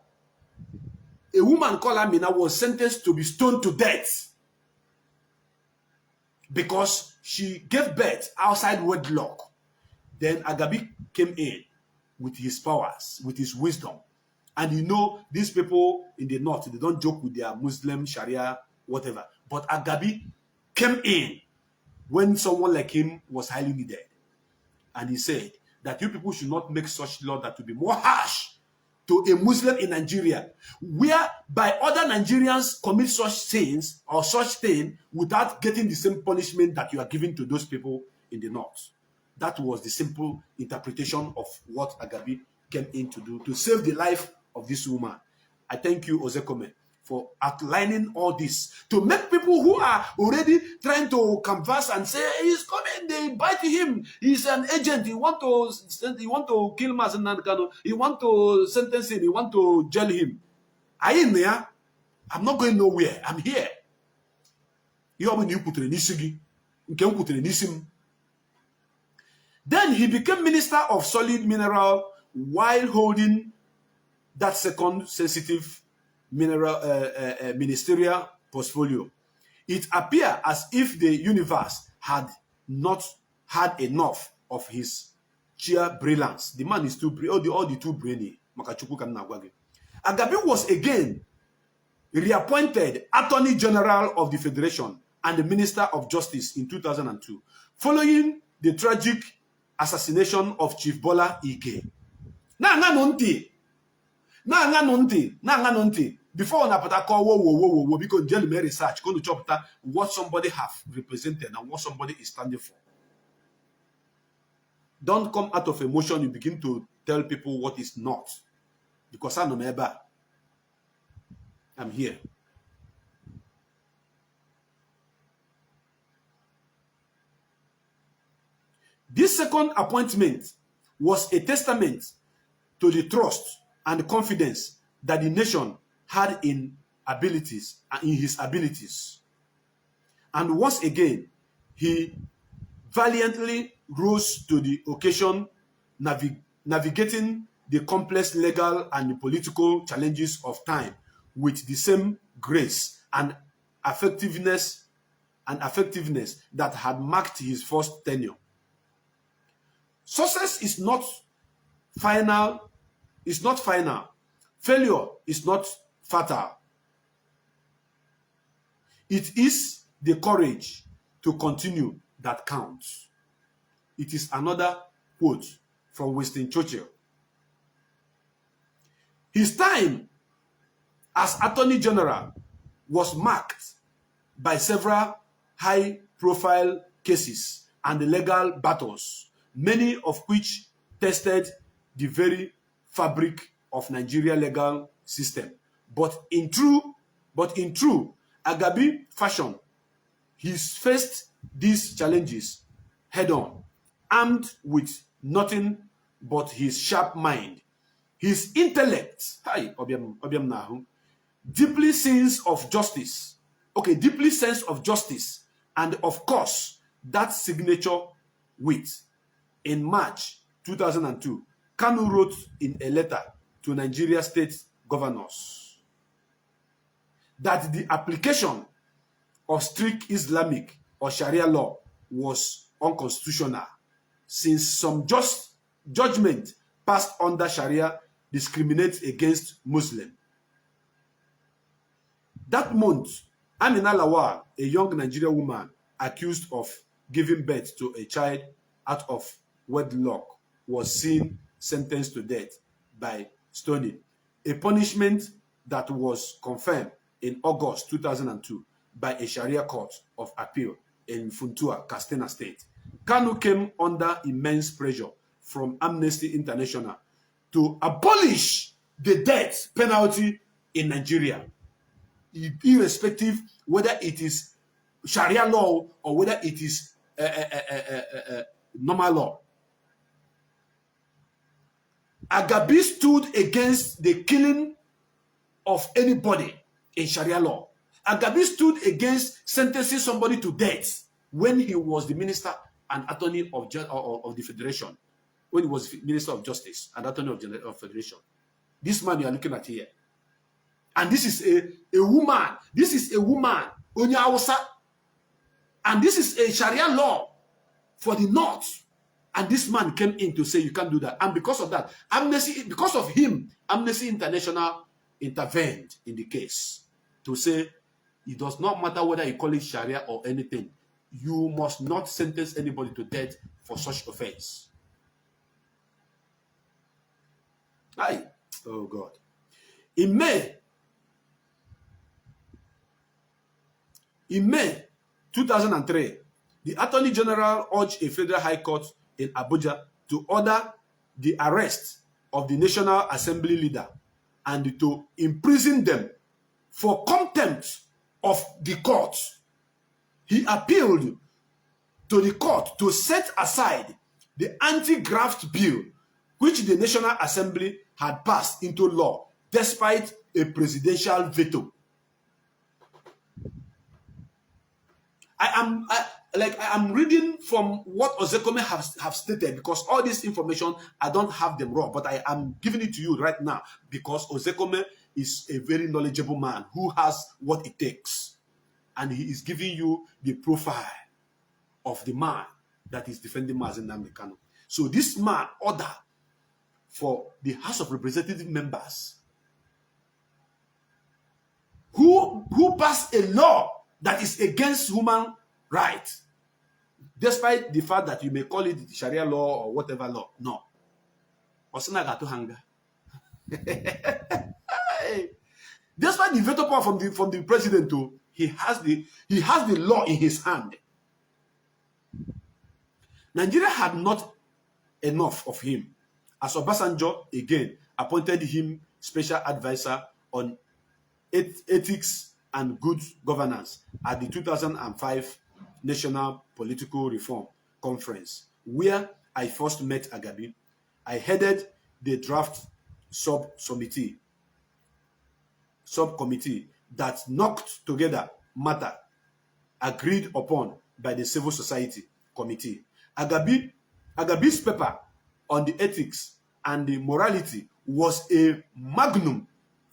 a woman called Amina was sentenced to be stoned to death because she gave birth outside wedlock. Then Agabi came in with his powers, with his wisdom. And you know, these people in the north, they don't joke with their Muslim, Sharia, whatever. But Agabi came in when someone like him was highly needed. And he said that you people should not make such law that will be more harsh to a Muslim in Nigeria, whereby other Nigerians commit such sins or such thing without getting the same punishment that you are giving to those people in the north. That was the simple interpretation of what Agabi came in to do to save the life of this woman. I thank you, Ozekome, for outlining all this to make people who are already trying to converse and say he's coming, they bite him, he's an agent, he want to kill Mazi Nnamdi Kanu, he want to sentence him, he want to jail him. I am there. I'm not going nowhere. I'm here. Then he became Minister of Solid Mineral while holding that second sensitive ministerial portfolio. It appeared as if the universe had not had enough of his sheer brilliance. The man is too brilliant, all the too brainy. Agabi was again reappointed Attorney General of the Federation and the Minister of Justice in 2002, following the tragic assassination of Chief Bola Ige. Before on call, because jail may research, going to chapter what somebody have represented and what somebody is standing for. Don't come out of emotion, you begin to tell people what is not. Because I know I'm here. This second appointment was a testament to the trust and confidence that the nation had in his abilities. And once again, he valiantly rose to the occasion, navigating the complex legal and political challenges of time with the same grace and effectiveness that had marked his first tenure. Success is not final. Failure is not fatal. It is the courage to continue that counts. It is another quote from Winston Churchill. His time as Attorney General was marked by several high-profile cases and legal battles, many of which tested the very fabric of Nigeria legal system. But in true Agabi fashion, he faced these challenges head-on, armed with nothing but his sharp mind, his intellect, deeply sense of justice, and of course, that signature wit. In March 2002, Kanu wrote in a letter to Nigeria state governors that the application of strict Islamic or Sharia law was unconstitutional, since some judgment passed under Sharia discriminates against Muslims. That month, Amina Lawal, a young Nigerian woman accused of giving birth to a child out of wedlock, was seen sentenced to death by stoning, a punishment that was confirmed in August 2002 by a Sharia court of appeal in Funtua, Katsina State. Kanu came under immense pressure from Amnesty International to abolish the death penalty in Nigeria, irrespective whether it is Sharia law or whether it is normal law. Agabi stood against the killing of anybody in Sharia law. Agabi stood against sentencing somebody to death when he was the Minister and Attorney of the Federation, when he was Minister of Justice and Attorney of Federation. This man you are looking at here. And this is a woman. This is a woman, Onya Hausa. And this is a Sharia law for the North. And this man came in to say you can't do that. And because of that, because of him, Amnesty International intervened in the case to say it does not matter whether you call it Sharia or anything. You must not sentence anybody to death for such offense. Aye. Oh God. In May 2003, the Attorney General urged a federal high court in Abuja to order the arrest of the National Assembly leader and to imprison them for contempt of the court. He appealed to the court to set aside the anti-graft bill which the National Assembly had passed into law despite a presidential veto. I am reading from what Ozekome have stated, because all this information, I don't have them raw, but I am giving it to you right now because Ozekome is a very knowledgeable man who has what it takes. And he is giving you the profile of the man that is defending Mazi Nnamdi Kanu. So this man ordered for the House of Representative members who passed a law that is against human rights, despite the fact that you may call it Sharia law or whatever law. No. Osina got to hanga. Despite the veto power from the president, too, he has the law in his hand. Nigeria had not enough of him, as Obasanjo again appointed him special advisor on ethics and good governance at the 2005 National Political Reform Conference, where I first met Agabi. I headed the draft subcommittee that knocked together matter agreed upon by the Civil Society Committee. Agabi's paper on the ethics and the morality was a magnum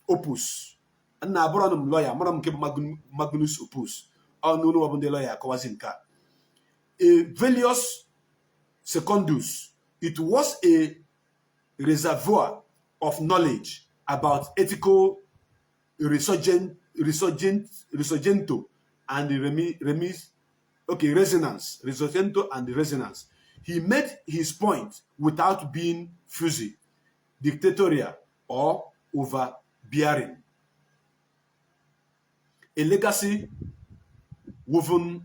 opus. And now I'm lawyer, magnus opus. I don't know what the lawyer Kawazinka. A Velius Secundus. It was a reservoir of knowledge about ethical resurgento and the resonance. Resurgento and the resonance. He made his point without being fuzzy, dictatorial, or overbearing. A legacy woven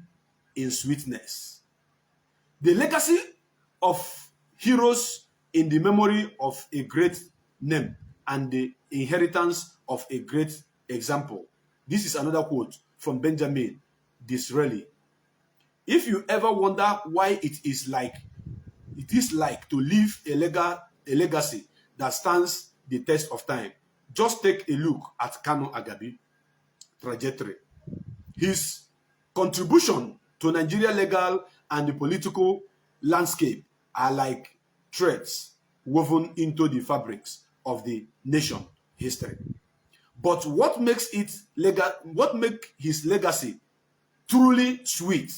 in sweetness. The legacy of heroes in the memory of a great name and the inheritance of a great example. This is another quote from Benjamin Disraeli. If you ever wonder why it is like to leave a legacy that stands the test of time, just take a look at Kanu Agabi trajectory. His contribution to Nigeria legal and the political landscape are like threads woven into the fabrics of the nation history. But what makes his legacy truly sweet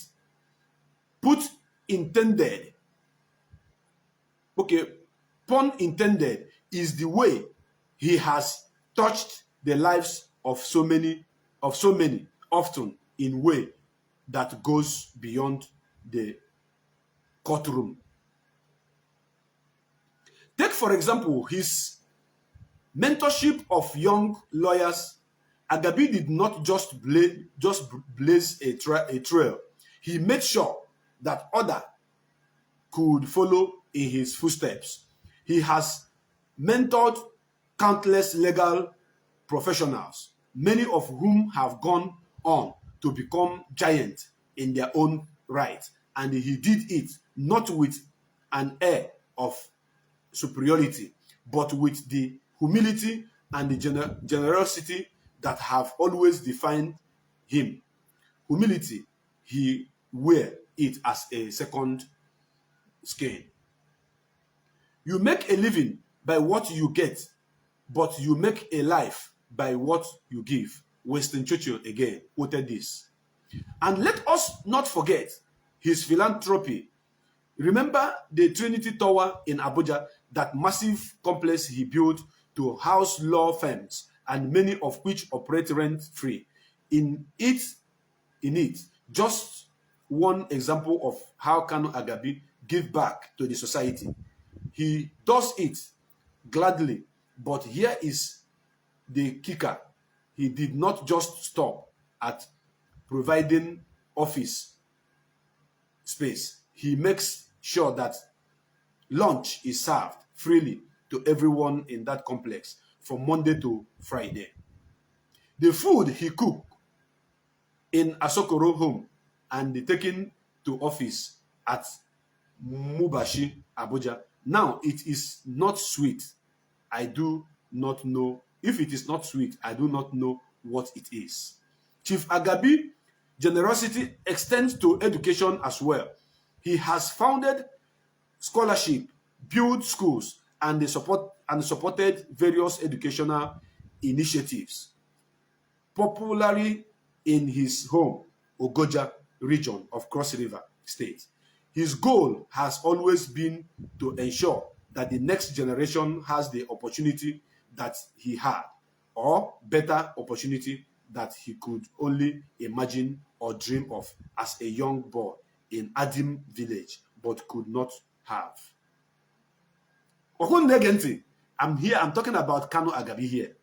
put intended, okay, pun intended, is the way he has touched the lives of so many, often in way that goes beyond the courtroom. Take, for example, his mentorship of young lawyers. Agabi did not just blaze a trail. He made sure that others could follow in his footsteps. He has mentored countless legal professionals, many of whom have gone on to become giants in their own right. And he did it not with an air of superiority, but with the humility and the generosity that have always defined him. Humility, he wear it as a second skin. You make a living by what you get, but you make a life by what you give. Winston Churchill again quoted this. And let us not forget his philanthropy. Remember the Trinity Tower in Abuja, that massive complex he built to house law firms, and many of which operate rent-free. In it, just one example of how Kanu Agabi give back to the society. He does it gladly, but here is the kicker. He did not just stop at providing office space. He makes sure that lunch is served freely to everyone in that complex from Monday to Friday. The food he cooked in Asokoro home and taken to office at Mubashi, Abuja. Now, it is not sweet. I do not know. If it is not sweet, I do not know what it is. Chief Agabi generosity extends to education as well. He has founded scholarship, built schools, and supported various educational initiatives, popularly in his home, Ogoja region of Cross River State. His goal has always been to ensure that the next generation has the opportunity that he had, or better opportunity that he could only imagine or dream of as a young boy in Adim village, but could not have. I'm here, I'm talking about Kanu Agabi here.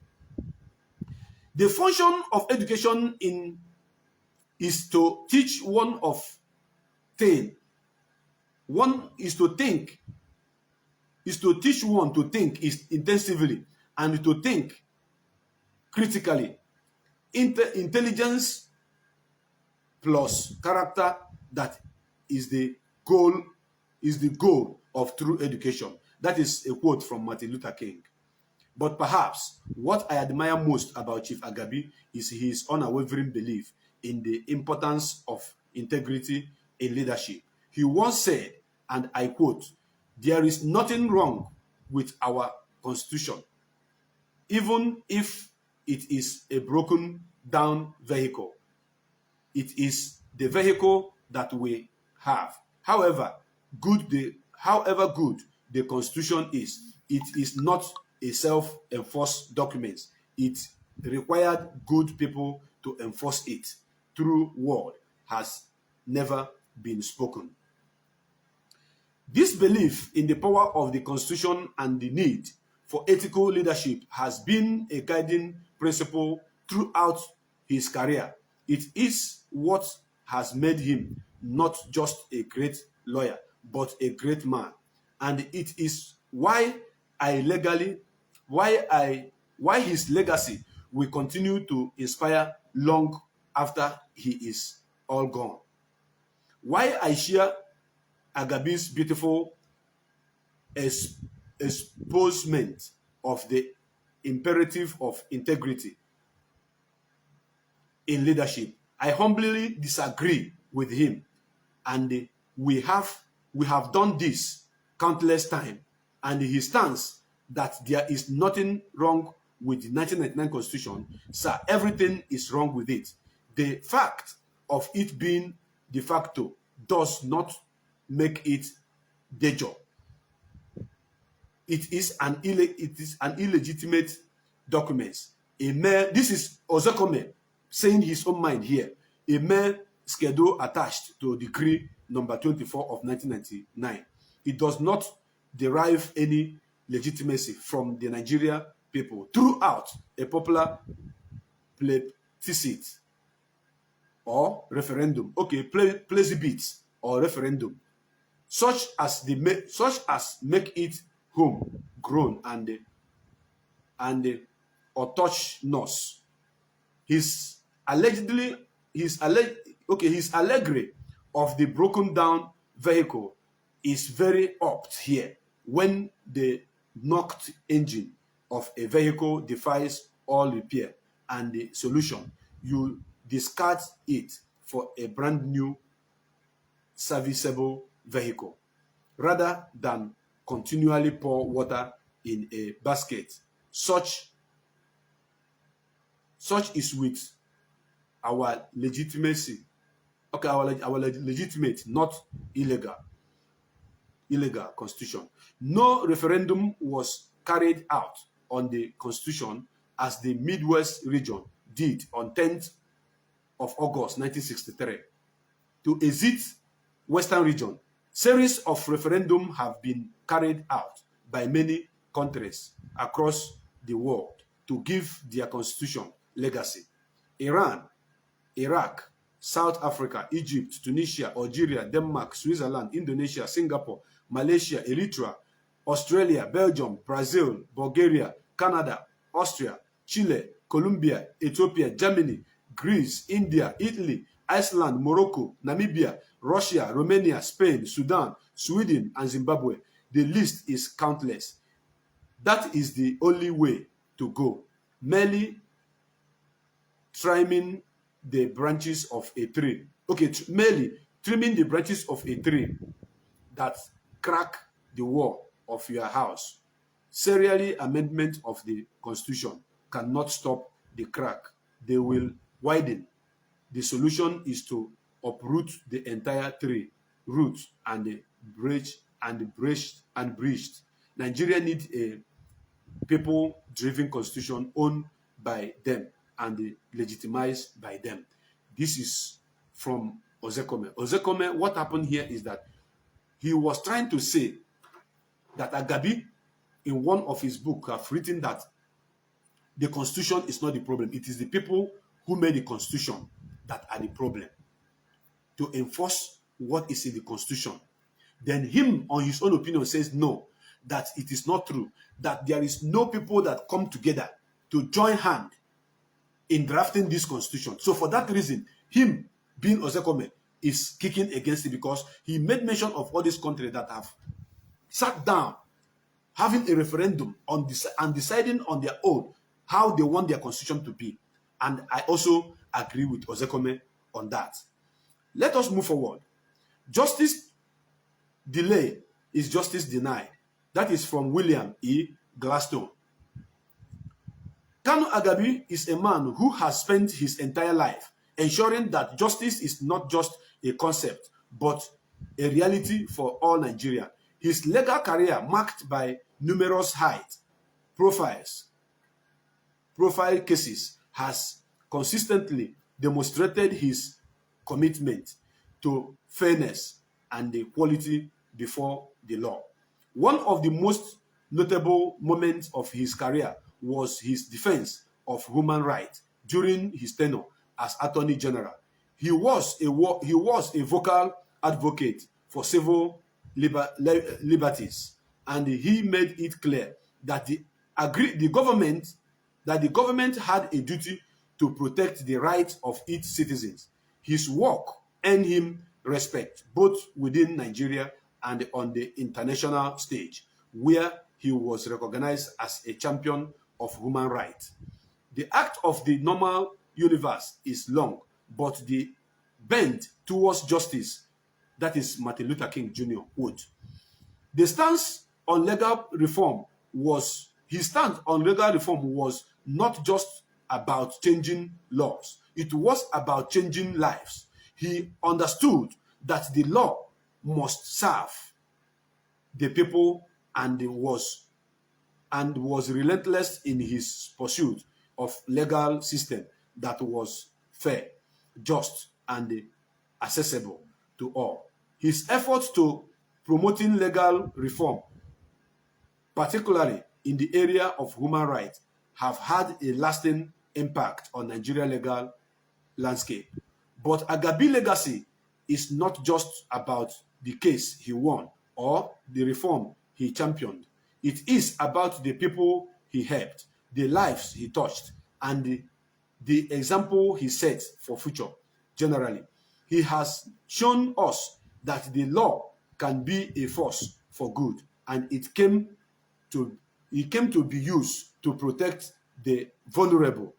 The function of education is to teach one of things. One is to think, is to teach one to think intensively and to think critically. Intelligence plus character, that is the goal of true education. That is a quote from Martin Luther King. But perhaps what I admire most about Chief Agabi is his unwavering belief in the importance of integrity in leadership. He once said, and I quote, "There is nothing wrong with our constitution, even if it is a broken down vehicle. It is the vehicle that we have. However good the constitution is, it is not a self-enforced document. It required good people to enforce it. True word has never been spoken." This belief in the power of the Constitution and the need for ethical leadership has been a guiding principle throughout his career. It is what has made him not just a great lawyer, but a great man. And it is why his legacy will continue to inspire long after he is all gone. Why I share Agabi's beautiful exposement of the imperative of integrity in leadership. I humbly disagree with him, and we have done this countless times, and he stands that there is nothing wrong with the 1999 Constitution. Sir, everything is wrong with it. The fact of it being de facto does not make it de jure. It is an illegitimate document. This is Ozekome saying his own mind here. A mere schedule attached to decree number 24 of 1999. It does not derive any legitimacy from the Nigeria people throughout a popular plebiscite or referendum. Okay, plebiscite or referendum, such as make it homegrown and autochthonous. His allegory of the broken down vehicle is very apt here. When the knocked engine of a vehicle defies all repair, and the solution, you discard it for a brand new serviceable vehicle, rather than continually pour water in a basket. Such is with our legitimacy. Okay, our legitimate, not illegal constitution. No referendum was carried out on the constitution as the Midwest region did on 10th of August 1963. To exit Western region, series of referendums have been carried out by many countries across the world to give their constitution legacy. Iran, Iraq, South Africa, Egypt, Tunisia, Algeria, Denmark, Switzerland, Indonesia, Singapore, Malaysia, Eritrea, Australia, Belgium, Brazil, Bulgaria, Canada, Austria, Chile, Colombia, Ethiopia, Germany, Greece, India, Italy, Iceland, Morocco, Namibia, Russia, Romania, Spain, Sudan, Sweden, and Zimbabwe. The list is countless. That is the only way to go. Merely trimming the branches of a tree. Okay, merely trimming the branches of a tree that crack the wall of your house. Serially amendment of the Constitution cannot stop the crack. They will widen. The solution is to uproot the entire tree, roots and breached. Nigeria needs a people-driven constitution owned by them and legitimized by them. This is from Ozekome. Ozekome, what happened here is that he was trying to say that Agabi, in one of his books, have written that the constitution is not the problem. It is the people who made the constitution that are the problem. To enforce what is in the constitution. Then him, on his own opinion, says no, that it is not true, that there is no people that come together to join hand in drafting this constitution. So for that reason, him, being Ozekome, is kicking against it because he made mention of all these countries that have sat down, having a referendum on this and deciding on their own how they want their constitution to be. And I also agree with Ozekome on that. Let us move forward. Justice delay is justice denied. That is from William E. Gladstone. Kanu Agabi is a man who has spent his entire life ensuring that justice is not just a concept, but a reality for all Nigerians. His legal career, marked by numerous high-profile cases, has consistently demonstrated his commitment to fairness and equality before the law. One of the most notable moments of his career was his defense of human rights during his tenure as Attorney General. He was a vocal advocate for civil liberties, and he made it clear that the government had a duty to protect the rights of its citizens. His work earned him respect both within Nigeria and on the international stage, where he was recognized as a champion of human rights. The arc of the normal universe is long, but the bend towards justice, that is Martin Luther King Jr. quote. His stance on legal reform was not just about changing laws. It was about changing lives. He understood that the law must serve the people and was relentless in his pursuit of legal system that was fair, just, and accessible to all. His efforts to promoting legal reform, particularly in the area of human rights, have had a lasting impact on Nigerian legal landscape. But Agabi's legacy is not just about the case he won or the reform he championed. It is about the people he helped, the lives he touched, and the example he set for future. Generally, he has shown us that the law can be a force for good, and it came to be used to protect the vulnerable,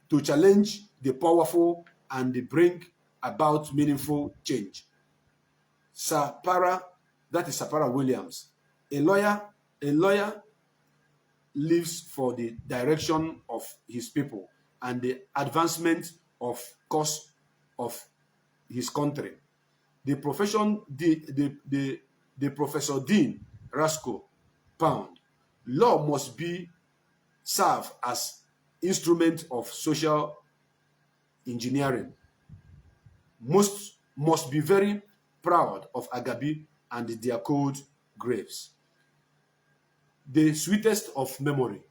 to challenge the powerful, and bring about meaningful change. Sapara, that is Sapara Williams, a lawyer lives for the direction of his people and the advancement of cause of his country. The Professor Dean Rasco Pound, law must be serve as instrument of social engineering. Most must be very proud of Agabi and their cold graves. The sweetest of memory.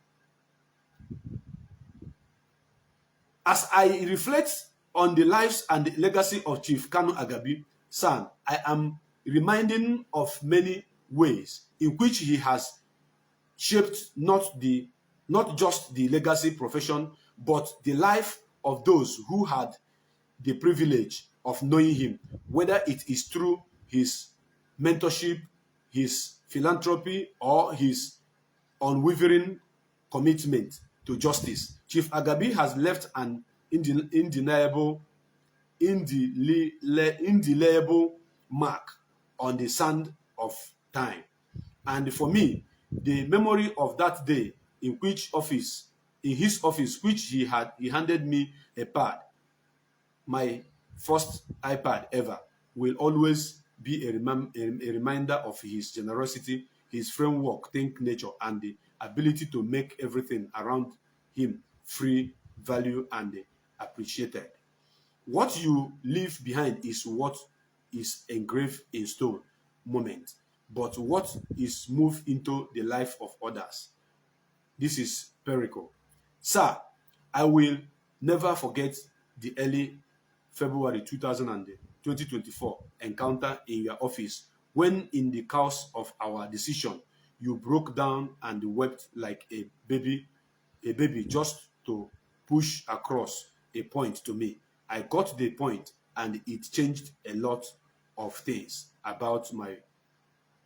As I reflect on the lives and the legacy of Chief Kanu Agabi, son, I am reminded of many ways in which he has shaped not just the legacy profession, but the life of those who had the privilege of knowing him, whether it is through his mentorship, his philanthropy, or his unwavering commitment to justice. Chief Agabi has left an indelible mark on the sand of time. And for me, the memory of that day in his office, which he handed me a pad, my first iPad ever, will always be a reminder of his generosity, his framework, think nature, and the ability to make everything around him free, value, and appreciated. What you leave behind is what is engraved in stone moment, but what is moved into the life of others. This is Perico. Sir, I will never forget the early February 2024 encounter in your office when, in the course of our decision, you broke down and wept like a baby just to push across a point to me. I got the point, and it changed a lot of things about my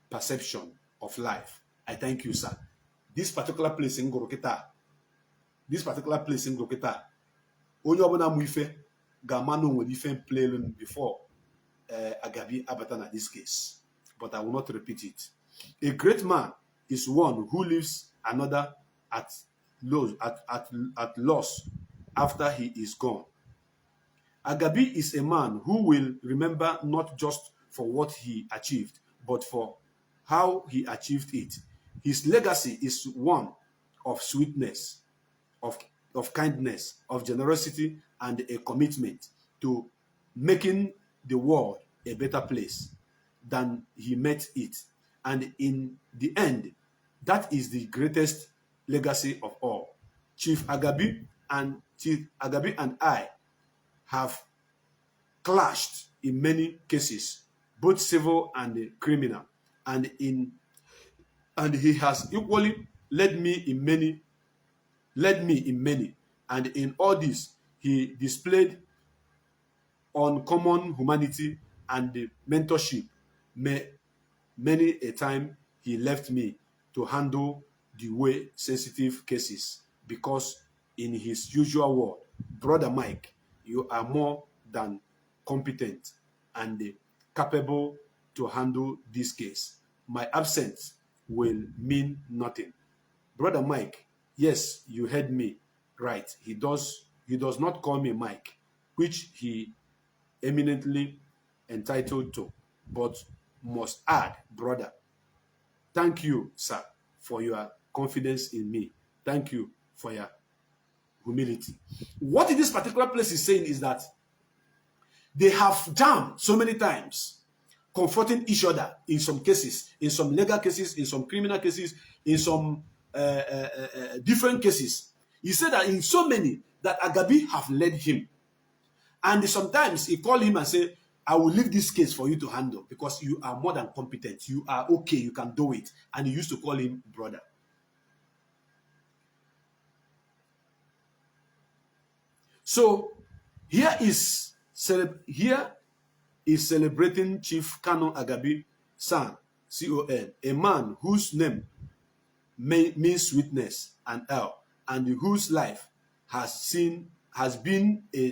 perception of life. I thank you, sir. This particular place in Gorokita, onye ọbụla mụ ife ga-ama na onwere ife playing before Agabi abata na this case, but I will not repeat it. A great man is one who leaves another at loss after he is gone. Agabi is a man who will remember not just for what he achieved, but for how he achieved it. His legacy is one of sweetness, of kindness, of generosity, and a commitment to making the world a better place than he met it. And in the end, that is the greatest legacy of all. Chief Agabi and I have clashed in many cases, both civil and criminal, and he has equally led me in many, and in all this he displayed uncommon humanity and mentorship. Many a time he left me to handle the way sensitive cases, because in his usual word, Brother Mike, you are more than competent and capable to handle this case. My absence will mean nothing. Brother Mike, yes, you heard me right. He does not call me Mike, which he eminently entitled to, but must add, brother, thank you, sir, for your confidence in me. Thank you for your humility. What this particular place is saying is that they have jammed so many times, confronting each other in some cases, in some legal cases, in some criminal cases, in some different cases. He said that in so many that Agabi have led him. And sometimes he called him and said, I will leave this case for you to handle because you are more than competent. You are okay. You can do it. And he used to call him brother. So here is celebrating Chief Kanu Agabi, son, C-O-N, a man whose name means sweetness and L, and whose life has been a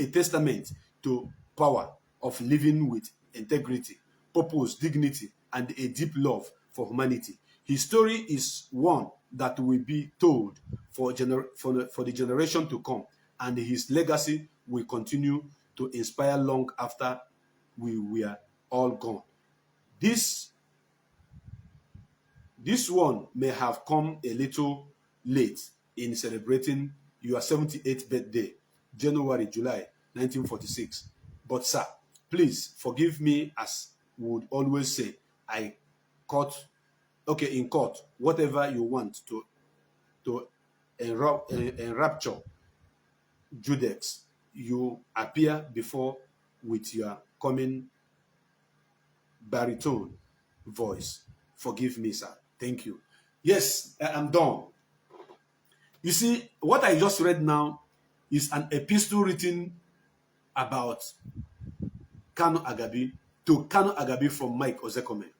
testament to power of living with integrity, purpose, dignity, and a deep love for humanity. His story is one that will be told for the generation to come, and his legacy will continue to inspire long after we were all gone. This one may have come a little late in celebrating your 78th birthday, July 1946. But sir, please forgive me, as would always say, in court, whatever you want to enrapture Judex, you appear before with your coming baritone voice. Forgive me, sir. Thank you. Yes, I'm done. You see, what I just read now is an epistle written about Kanu Agabi to Kanu Agabi from Mike Ozekome.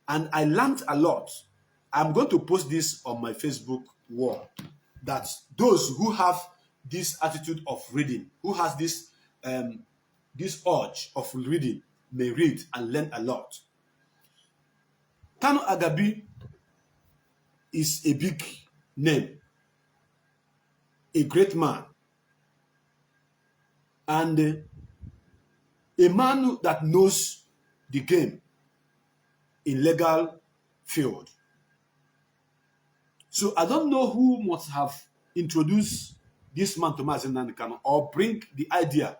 And I learned a lot. I'm going to post this on my Facebook wall, that those who have this attitude of reading, who has this urge of reading, may read and learn a lot. Kanu Agabi is a big name, a great man, and a man that knows the game in legal field. So I don't know who must have introduced this man to Mazi Nnamdi Kanu, or bring the idea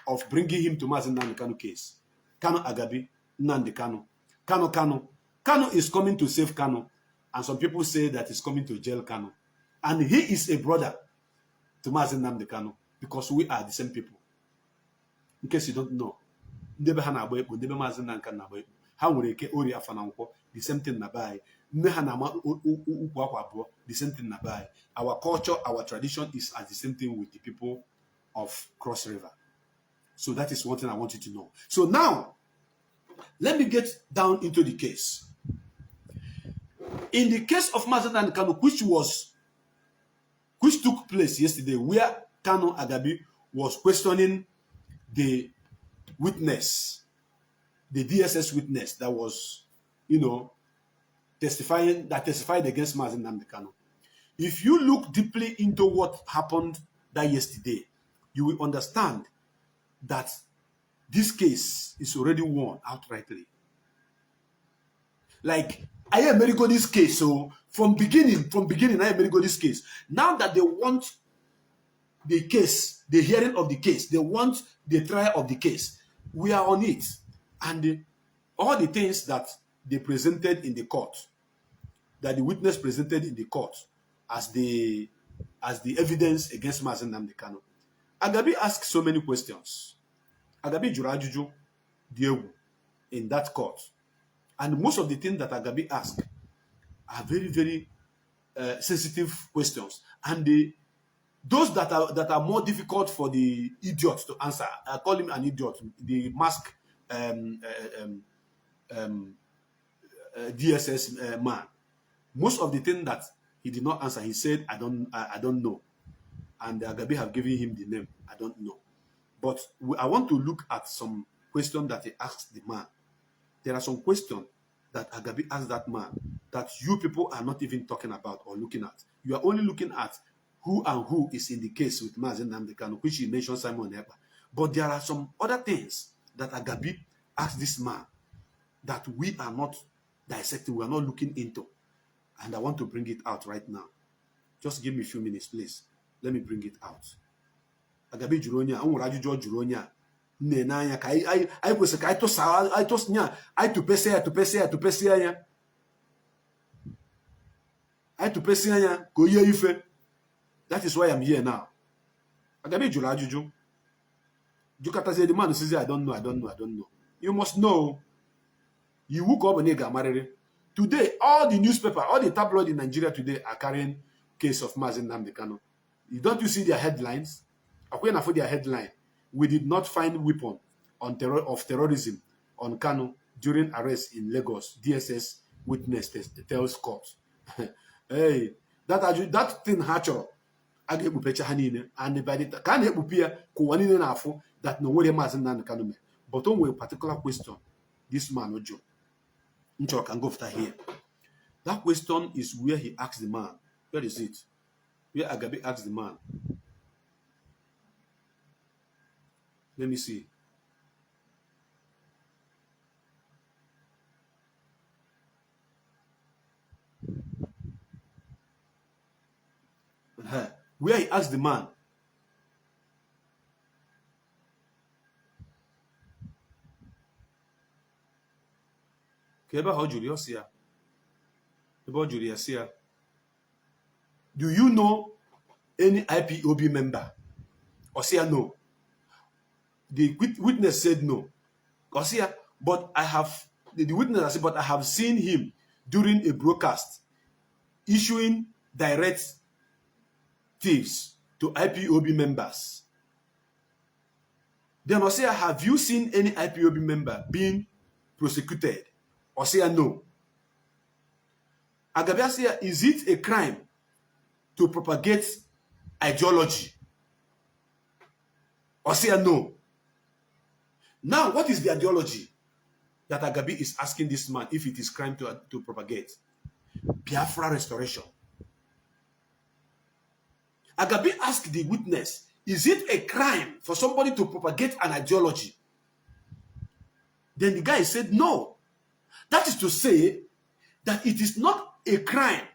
of bringing him to Mazi Nnamdi Kanu case. Kanu Agabi, Nnamdi Kanu. Kanu is coming to save Kanu, and some people say that he's coming to jail Kanu. And he is a brother to Mazi Nnamdi Kanu, because we are the same people. In case you don't know, the same thing nabai. The same thing nabai. Our culture, our tradition is as the same thing with the people of Cross River. So that is one thing I want you to know. So now, let me get down into the case. In the case of Mazi Nnamdi Kanu, which took place yesterday, where Kanu Agabi was questioning the witness, the DSS witness that was, testified against Mazi Nnamdi Kanu. If you look deeply into what happened that yesterday, you will understand that this case is already won outrightly. Like, I am very good this case. So from beginning, I am very good this case. Now that they want the case, the hearing of the case, they want the trial of the case, we are on it. And all the things that they presented in the court, that the witness presented in the court as the evidence against Mazi Nnamdi Kanu. Agabi asked so many questions. Agabi jurajuju diegu in that court. And most of the things that Agabi asked are very, very sensitive questions. And those that are more difficult for the idiot to answer, I call him an idiot, the mask DSS man. Most of the things that he did not answer, he said, I don't know. And Agabi have given him the name, I don't know. But I want to look at some questions that he asked the man. There are some questions that Agabi asked that man that you people are not even talking about or looking at. You are only looking at who is in the case with Mazi Nnamdi Kanu, which he mentioned Simon Ekpa. But there are some other things that Agabi asked this man that we are not dissecting, we are not looking into. And I want to bring it out right now. Just give me a few minutes, please. Let me bring it out. Agabi Juronia, Juronia, Nenaya, I was a kaito, I told Nya, I to Pesia. I to Pesia, go ye ife. That is why I'm here now. Agabi Jurajuju. Jukata said the man says, I don't know. You must know. You woke up and you got married. Today, all the newspaper, all the tabloid in Nigeria today are carrying case of Mazi Nnamdi Kanu. Don't you see their headlines? According to their headline, we did not find weapon on terrorism on Kanu during arrest in Lagos. DSS witness tells court. Hey, that thing hatcher. And by the can appear that no way Mazi Nnamdi Kanu. But on a particular question, this man Ojo can go after here. That question is where he asked the man. Where is it? Where Agabi asked the man. Let me see. Where he asked the man. Do you know any IPOB member? Osia no. The witness said no. Osia, but I have the witness said, but I have seen him during a broadcast issuing direct tips to IPOB members. Then Osia, have you seen any IPOB member being prosecuted? Osia no. Agabi Asia, is it a crime to propagate ideology? Osia no. Now, what is the ideology that Agabi is asking this man if it is crime to propagate? Biafra restoration. Agabi asked the witness, is it a crime for somebody to propagate an ideology? Then the guy said no. That is to say that it is not a crime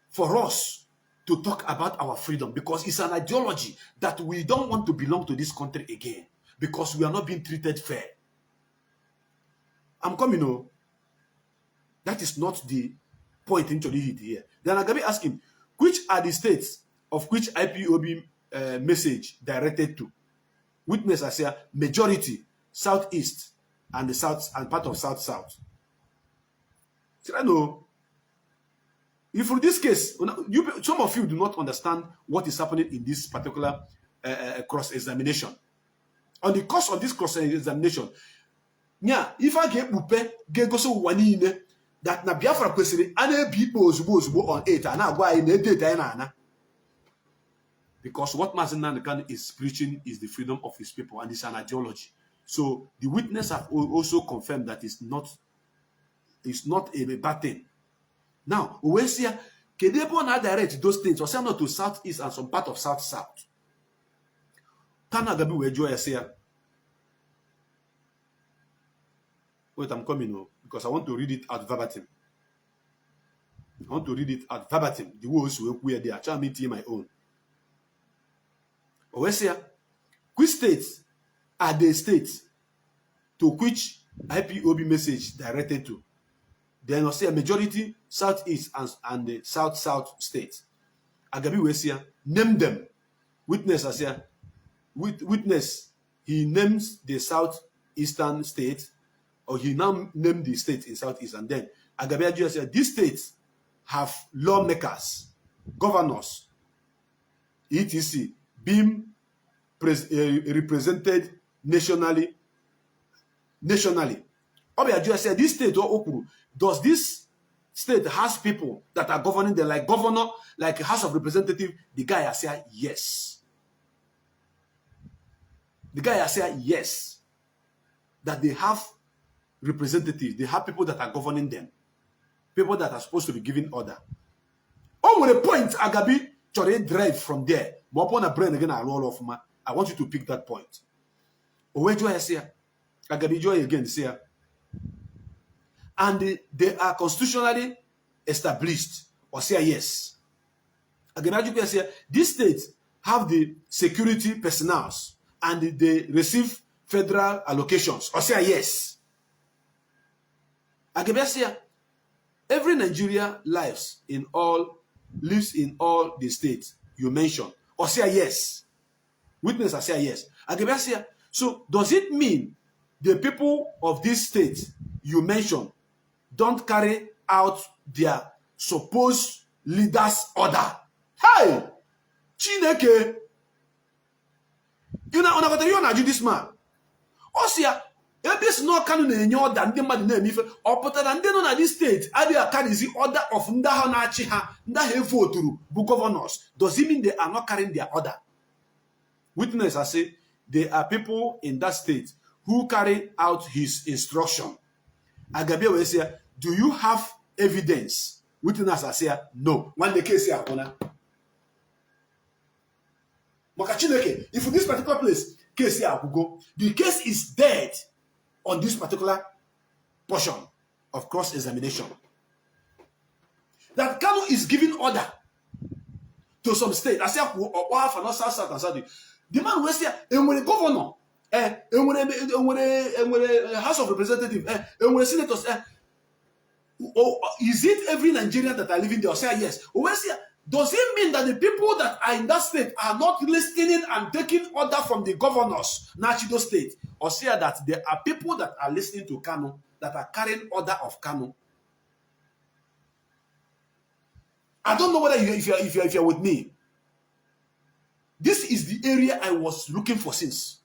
for us to talk about our freedom because it's an ideology that we don't want to belong to this country again because we are not being treated fair. I'm coming on. That is not the point introduced here. Then Agabi asked him, which are the states of which IPOB message directed to? Witness I say majority, southeast, and the south and part of south. I know. If for this case, some of you do not understand what is happening in this particular cross-examination. On the course of this cross-examination, yeah, if I get go so one that na Biafra kwesịrị ana people ozugbo on 8 and agwa anyị na data na because what Mazi Nnamdi Kanu is preaching is the freedom of his people and it's an ideology. So the witness have also confirmed that it's not a bad thing. Now, we see Kedebo na direct those things, or not to southeast and some part of south. Kanu Agabi we joy say. Wait, I'm coming now because I want to read it out verbatim. The words we there. Try me to my own. We see which states are the states to which IPOB message directed to? Then I say a majority southeast and the south states. Agabi we say name them. Witness I say witness he names the southeastern state, or he now named the state in southeast, and then Agabi just said these states have lawmakers, governors, etc. being represented nationally. Obia just said this state does this state has people that are governing them, like governor, like House of Representatives? The guy has said yes. That they have representatives, they have people that are governing them, people that are supposed to be giving order. Oh, with a point, Agabi, chore drive from there. More upon a brain again, I roll off ma. I want you to pick that point. Owe joy say, Agabi joy again say, and they are constitutionally established. Or say yes. Agabi say, these states have the security personnel and they receive federal allocations. Or say yes. Agabi say, every Nigeria lives in all the states you mentioned. Or say yes. Witness I say yes. Agabi say, so does it mean the people of this state you mentioned don't carry out their supposed leaders' order? Hey! Chineke! You know this man. Osia, this no Kanu na-enye order ndị mmadụ na-eme ife. Ọ pụtara ndị nọ na this state adịghị akarizi order of ndị ahụ na-achị ha, ndị ahụ voturu bụ governors. Does it mean they are not carrying their order? Witness, I say, there are people in that state who carry out his instruction. Agabi will say, do you have evidence? Witness, I say, no. When the case here, if in this particular place, case here, the case is dead on this particular portion of cross-examination. That Kanu is giving order to some state. I say, the man will say, and when a governor, and when a House of Representatives, and when senators, is it every Nigerian that are living there? Say yes. Does it mean that the people that are in that state are not listening and taking order from the governors, Nachido state? Or say that there are people that are listening to Kanu, that are carrying order of Kanu? I don't know whether if you're with me. This is the area I was looking for since.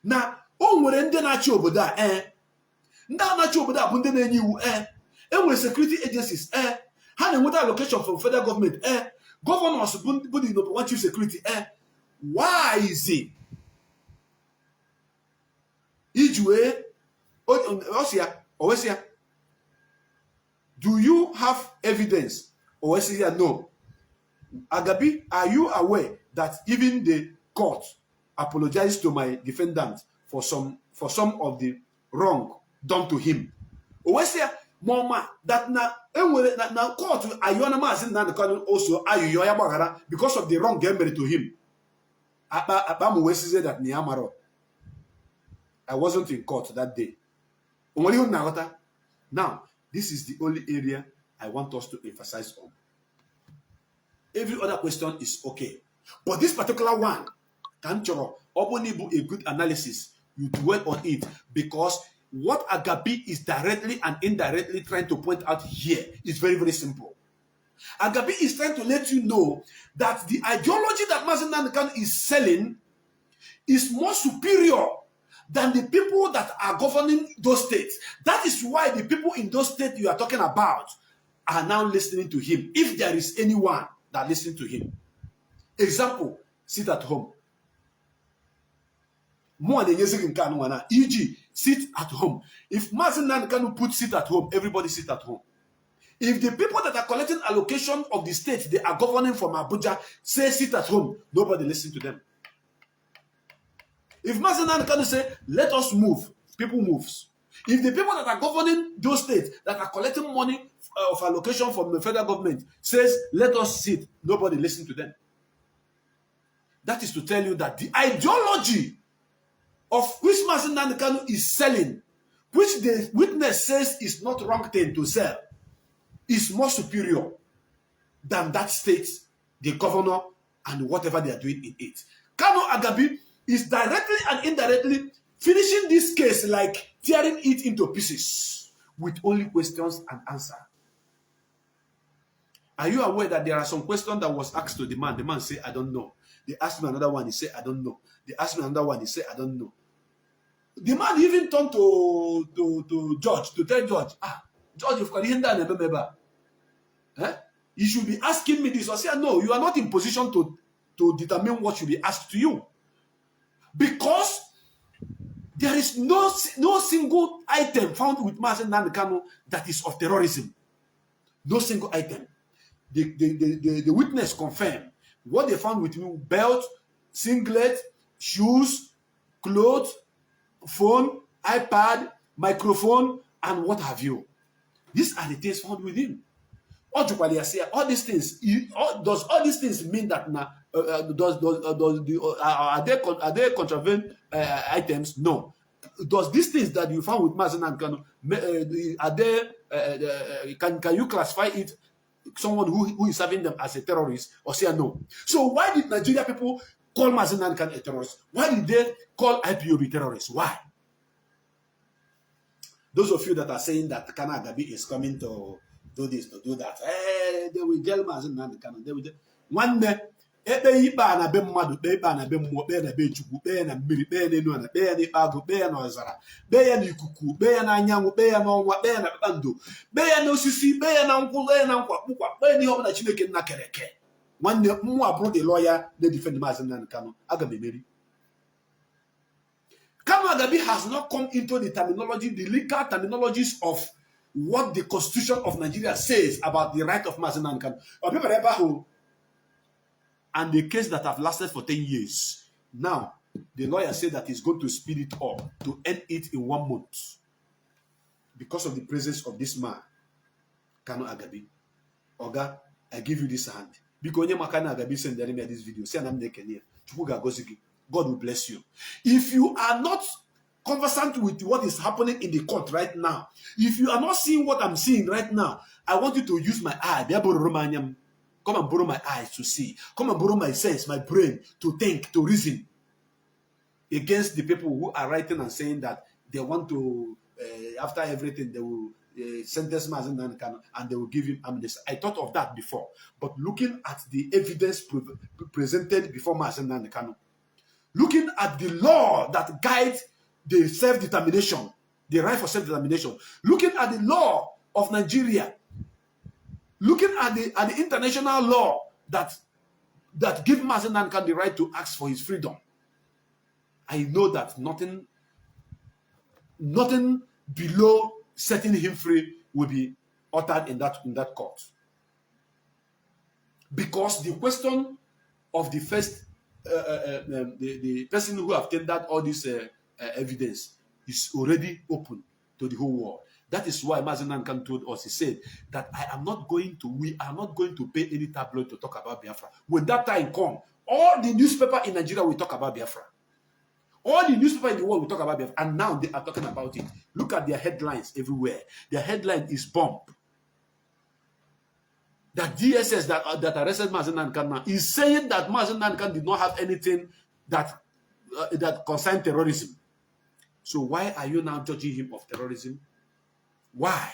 Now, security agencies, with allocation from federal government, governors want you security. Why is it? Do you have evidence? No. Agabi, are you aware that even the court apologized to my defendant for some of the wrong done to him? Mama, that na court ayona Mazi Nnamdi Kanu also ayoya bagara because of the wrong game to him. Abamu we say that niamaro. I wasn't in court that day. Now, this is the only area I want us to emphasize on. Every other question is okay. But this particular one, Kanchoro, Obonibu, a good analysis, you dwell on it because what Agabi is directly and indirectly trying to point out here is very, very simple. Agabi is trying to let you know that the ideology that Mazi Nnamdi Kanu is selling is more superior than the people that are governing those states. That is why the people in those states you are talking about are now listening to him, if there is anyone that listens to him. Example, sit at home. More than e.g., sit at home. If Mazi Nnamdi Kanu put sit at home, everybody sit at home. If the people that are collecting allocation of the state they are governing from Abuja say sit at home, nobody listen to them. If Mazi Nnamdi Kanu say let us move, people moves. If the people that are governing those states that are collecting money of allocation from the federal government says let us sit, nobody listen to them. That is to tell you that the ideology of which Mazi Nnamdi Kanu is selling, which the witness says is not wrong thing to sell, is more superior than that state, the governor, and whatever they are doing in it. Kanu Agabi is directly and indirectly finishing this case like tearing it into pieces with only questions and answer. Are you aware that there are some questions that was asked to the man? The man said, I don't know. They asked me another one, he said, I don't know. They asked me another one, he said, I don't know. The man even turned to Judge, to tell Judge, Judge, you've got him. You should be asking me this. I said, no, you are not in position to determine what should be asked to you. Because there is no single item found with Mazi Nnamdi Kanu that is of terrorism. No single item. The witness confirmed what they found with me: belt, singlet, shoes, clothes, phone, iPad, microphone, and what have you. These are the things found with him. All these things. Does all these things mean that are they contravened items? No. Does these things that you found with Mazi Nnamdi Kanu, are they? Can you classify it someone who is serving them as a terrorist, or say no? So why did Nigeria people call Mazi Nnamdi Kanu a terrorist? Why did they call IPOB terrorists? Why? Those of you that are saying that Kanu Agabi is coming to do this, to do that, they will jail Mazi Nnamdi Kanu. They will jail. One day, ebe iba na be mmadu, be iba na be mmụọ, be na be chukwu, be na mmiri, be na enu ana, be na ikpago, be na ọzara, be na ikuku, be na anyanwụ, be na ọnwa, be na kpakpando, be na osisi, be na nkwụ, be na nkwakpụkwa, be na ihe ọbụla Chineke nna kere eke. Nwanne mmụọ abụrụ the lawyer they defend Mazi Nnamdi Kanu. Aga m emeri. Kanu Agabi has not come into the terminology, the legal terminologies of what the Constitution of Nigeria says about the right of Mazi Nnamdi Kanu. And the case that have lasted for 10 years. Now, the lawyer said that he's going to speed it up to end it in 1 month. Because of the presence of this man, Kanu Agabi. Oga, I give you this hand. Because Kanu Agabi sent me this video. Say I'm naked here. God will bless you. If you are not conversant with what is happening in the court right now, if you are not seeing what I'm seeing right now, I want you to use my eye. Come and borrow my eyes to see. Come and borrow my sense, my brain to think, to reason against the people who are writing and saying that they want to, after everything, they will sentence Mazi Nnamdi Kanu and they will give him amnesty. I thought of that before. But looking at the evidence presented before Mazi Nnamdi Kanu, looking at the law that guides the self-determination, the right for self-determination, looking at the law of Nigeria, looking at the international law that give Mazi Nnamdi Kanu the right to ask for his freedom, I know that nothing below setting him free will be uttered in that court. Because the question of the first the person who have tendered all this evidence is already open to the whole world. That is why Mazi Nnamdi Kanu told us, he said that we are not going to pay any tabloid to talk about Biafra. When that time comes, all the newspaper in Nigeria will talk about Biafra. All the newspaper in the world will talk about Biafra. And now they are talking about it. Look at their headlines everywhere. Their headline is bomb. That DSS that arrested Mazi Nnamdi Kanu is saying that Mazi Nnamdi Kanu did not have anything that concerned terrorism. So why are you now judging him of terrorism? Why?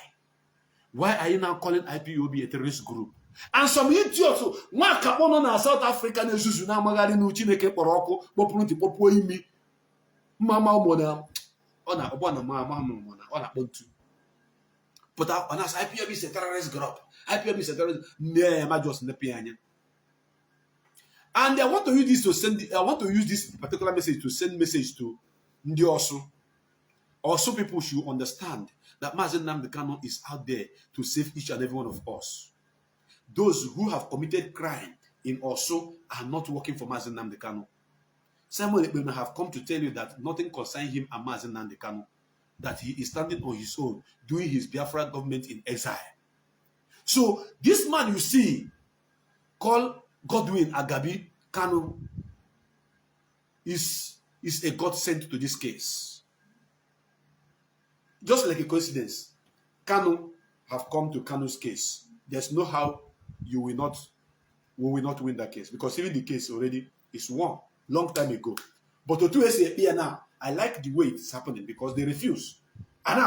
Why are you now calling IPOB a terrorist group? And some idiots, one capone na South Africa na Zuzu na magari no Chineke poroko, populunti popo imi. Mama omona, ona obona mama omona, ona bontu. But on us, IPOB is a terrorist group. IPOB is a terrorist. Nah, just nepianya. And I want to use this to send. I want to use this particular message to send message to Ndi also. Also, people should understand that Mazi Nnamdi Kanu is out there to save each and every one of us. Those who have committed crime in also are not working for Mazi Nnamdi Kanu. Simon Ekpeme have come to tell you that nothing concerns him and Mazi Nnamdi Kanu, that he is standing on his own, doing his Biafra government in exile. So this man you see, called Godwin Agabi Kanu, is a God sent to this case. Just like a coincidence, Kanu have come to Kanu's case. There's no how we will not win that case, because even the case already is won long time ago. But to say here now, I like the way it's happening because they refuse. That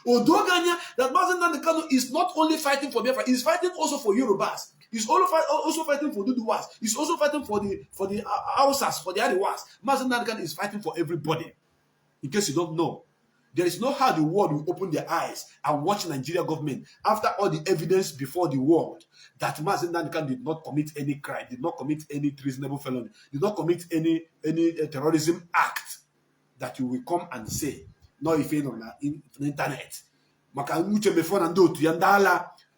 Mazi Nnamdi Kanu is not only fighting for Biafra, he's fighting also for Yorubas. He's also fighting for Duduwas. He's also fighting for the Hausas, for the Ariwas. Mazi Nnamdi Kanu is fighting for everybody. In case you don't know, there is no how the world will open their eyes and watch Nigeria government after all the evidence before the world that Mazi Nnamdi Kanu did not commit any crime, did not commit any treasonable felony, did not commit any terrorism act, that you will come and say, no, if you know on the internet.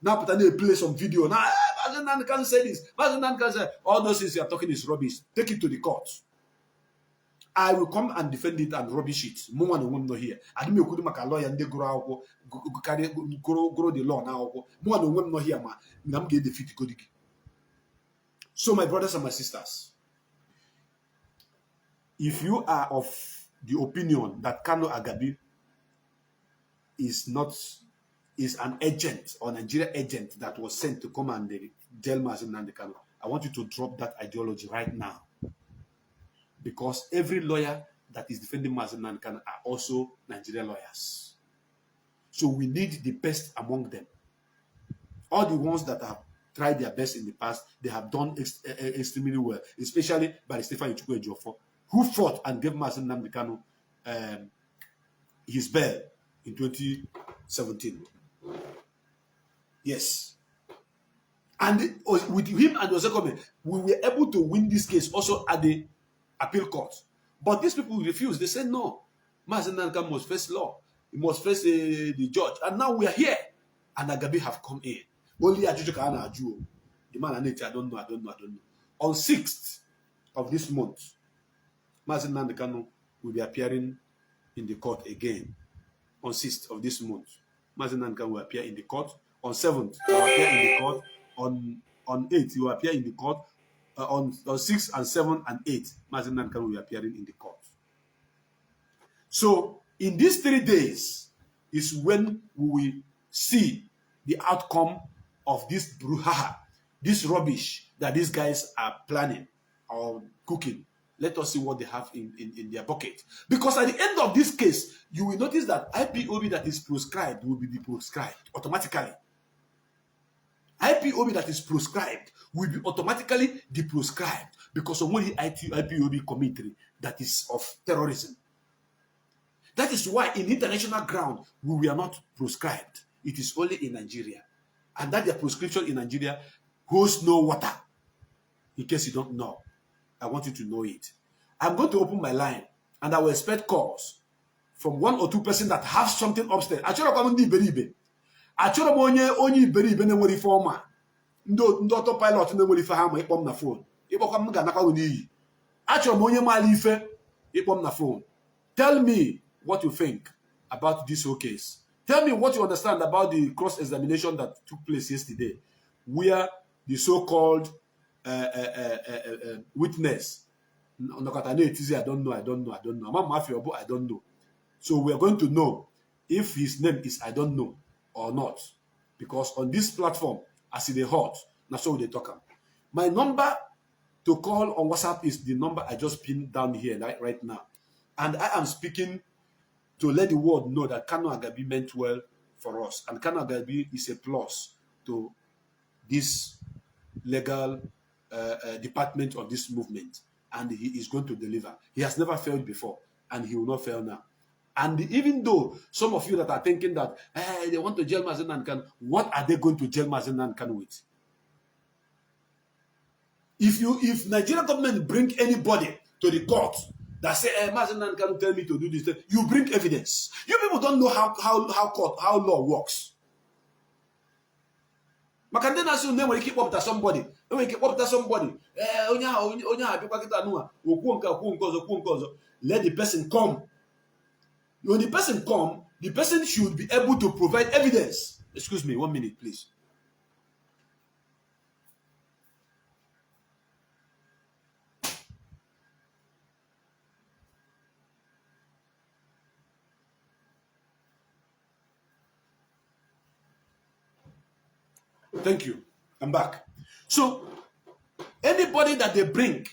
Now, but they play some video. Now, Mazi Nnamdi Kanu say this. Mazi Nnamdi Kanu say all those things you are talking is rubbish. Take it to the court. I will come and defend it and rubbish it. More than one no here. I don't know make a lawyer and they grow the law now. More than one no here, man. I'm getting defeat. So, my brothers and my sisters, if you are of the opinion that Kanu Agabi is an agent or Nigeria agent that was sent to come and jail Mazi Nnamdi Kanu, I want you to drop that ideology right now. Because every lawyer that is defending Mazi Nnamdi Kanu are also Nigerian lawyers. So we need the best among them. All the ones that have tried their best in the past, they have done extremely well, especially by Stephen Ejiofor, who fought and gave Mazi Nnamdi Kanu his bail in 2017. Yes. And with him and Ozekome, we were able to win this case also at the appeal court. But these people refused. They said, no, Mazi Nnamdi Kanu must face law. He must face the judge. And now we are here. And Agabi have come in. Only Ajuju Kana Aju. The man I don't know. On 6th of this month, Mazi Nnamdi Kanu will be appearing in the court again. On 6th of this month, Mazi Nnamdi Kanu will appear in the court. On 7th, he will appear in the court. On 8th, he will appear in the court. On 6th and 7th and 8th, Mazi Nnamdi Kanu will be appearing in the court. So, in these 3 days is when we will see the outcome of this brouhaha, this rubbish that these guys are planning or cooking. Let us see what they have in their bucket. Because at the end of this case, you will notice that IPOB that is proscribed will be deproscribed automatically. IPOB that is proscribed will be automatically deproscribed because of only IPOB committee that is of terrorism. That is why in international ground, we are not proscribed. It is only in Nigeria. And that their proscription in Nigeria holds no water. In case you don't know, I want you to know it. I'm going to open my line and I will expect calls from 1 or 2 persons that have something upstairs. I onye iberibe na-enwere ife ọma ndị autopilot na-enwere ife ha ma ịkpọ m na phone ịkpọkwa m ga-anakwa n'iyi. Achọrọ m onye maara ife ịkpọ m na phone. Tell me what you think about this whole case. Tell me what you understand about the cross-examination that took place yesterday, where the so-called witness, I don't know. I don't know. So we are going to know if his name is I don't know or not. Because on this platform, as in the hot, that's how they talk. My number to call on WhatsApp is the number I just pinned down here right now. And I am speaking to let the world know that Kanu Agabi meant well for us. And Kanu Agabi is a plus to this legal department of this movement. And he is going to deliver. He has never failed before, and he will not fail now. And even though some of you that are thinking that they want to jail Mazi Nnamdi Kanu, what are they going to jail Mazi Nnamdi Kanu with? If Nigerian government bring anybody to the court that say, Mazi Nnamdi Kanu tell me to do this, you bring evidence. You people don't know how law works. Makandena say when you keep up to somebody, when you keep up to somebody, let the person come. When the person come, the person should be able to provide evidence. Excuse me, 1 minute, please. Thank you. I'm back. So, anybody that they bring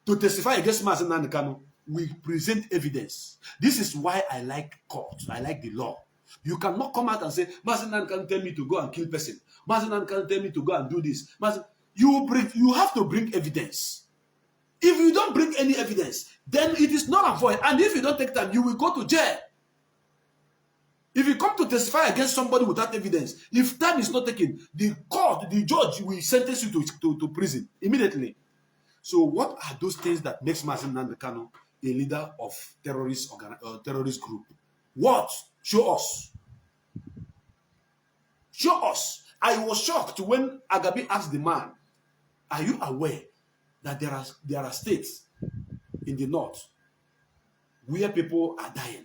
to testify against Mazi Nnamdi Kanu, we present evidence. This is why I like court. I like the law. You cannot come out and say, Mazi Nnamdi Kanu tell me to go and kill person. Mazi Nnamdi Kanu tell me to go and do this. You have to bring evidence. If you don't bring any evidence, then it is not a void. And if you don't take time, you will go to jail. If you come to testify against somebody without evidence, if time is not taken, the court, the judge will sentence you to prison immediately. So what are those things that makes Mazi Nnamdi Kanu a leader of terrorist group? What? Show us. Show us. I was shocked when Agabi asked the man, are you aware that there are states in the north where people are dying,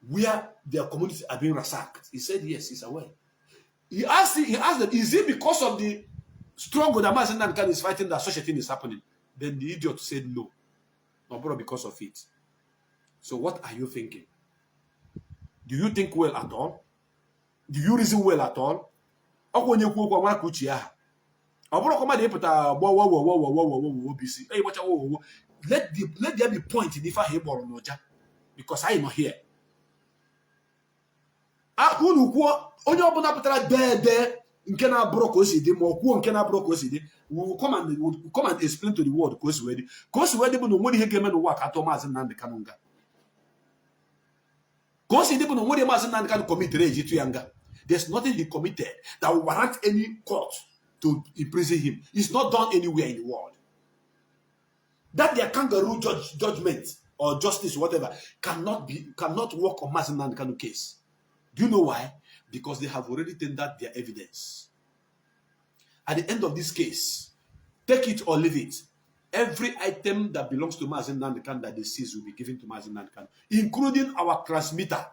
where their communities are being ransacked? He said yes, he's aware. He asked them, is it because of the struggle that Mazi Nnamdi Kanu is fighting that such a thing is happening? Then the idiot said no, not because of it. So what are you thinking? Do you think well at all? Do you reason well at all? Let there be point in if I hear because I am not here. Onye ọbụla pụtara dede nke na abụrụ ka o si dị ma ọ kwuo nke na abụrụ ka o si dị, we will come and explain to the world ka o si wee dị. Ka o si wee dị bụ na onwere ihe ga-eme n'ụwa ka atụọ Mazi Nnamdi Kanu nga. Ka o si dị bụ na onwere Mazi Nnamdi Kanu committed eji tụ ya nga. There's nothing he committed that will warrant any court to imprison him. It's not done anywhere in the world. That their kangaroo judgment or justice, whatever, cannot work on Mazi Nnamdi Kanu case. Do you know why? Because they have already tendered their evidence. At the end of this case, take it or leave it, every item that belongs to Mazi Nnamdi Kanu that they seize will be given to Mazi Nnamdi Kanu, including our transmitter.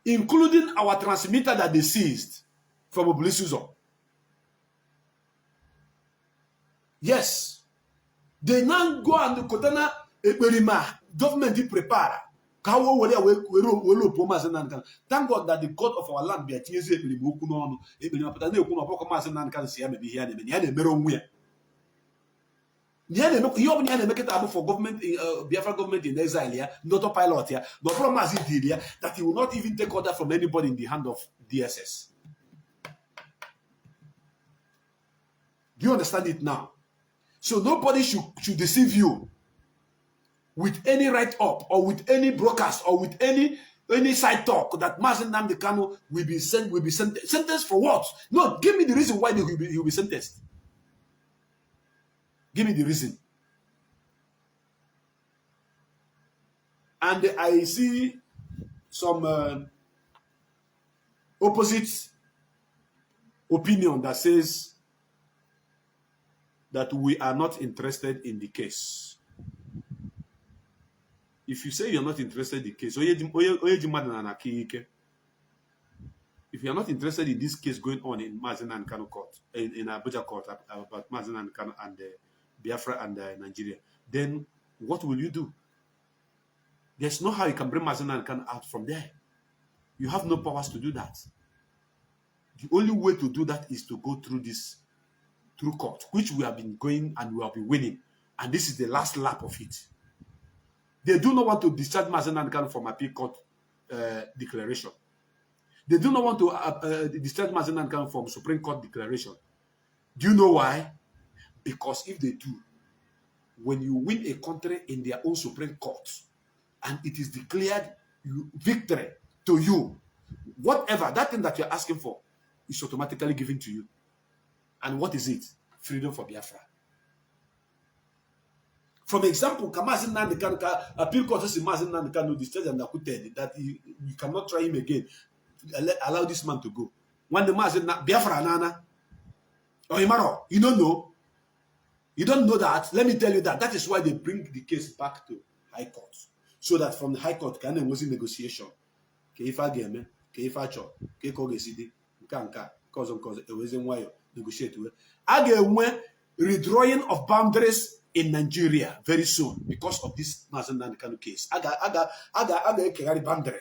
Including our transmitter that they seized from Obulisuzo. Yes. They now go and Kotana Eperima government prepare. Thank God that the God of our land be at easy make it able for government, Biafra government in exile here, not a pilot here, but from Mazi here, that he will not even take order from anybody in the hand of DSS. Do you understand it now? So nobody should deceive you with any write-up or with any broadcast or with any side talk that Mazi Nnamdi Kanu will be sentenced for what? No, give me the reason why he will be sentenced. Give me the reason. And I see some opposite opinion that says that we are not interested in the case. If you say you're not interested in the case, if you are not interested in this case going on in Mazi Nnamdi Kanu court, in Abuja court about Mazi Nnamdi Kanu and Biafra and Nigeria, then what will you do? There's no how you can bring Mazi Nnamdi Kanu out from there. You have no powers to do that. The only way to do that is to go through court, which we have been going and we have been winning. And this is the last lap of it. They do not want to discharge Mazi Nnamdi Kanu from appeal court declaration. They do not want to discharge Mazi Nnamdi Kanu from Supreme Court declaration. Do you know why? Because if they do, when you win a country in their own Supreme Court and it is declared victory to you, whatever, that thing that you're asking for is automatically given to you. And what is it? Freedom for Biafra. From example, Mazi Nnamdi Kanu, appeal court says Mazi Nnamdi Kanu discharged and acquitted, that you cannot try him again. Allow this man to go. When the Mazi Biafra Nana, or Imaro, you don't know. You don't know that. Let me tell you that. That is why they bring the case back to High Court. So that from the High Court, can there was a negotiation. Negotiate redrawing of boundaries in Nigeria very soon because of this Mazi Nnamdi Kanu case. Aga boundary.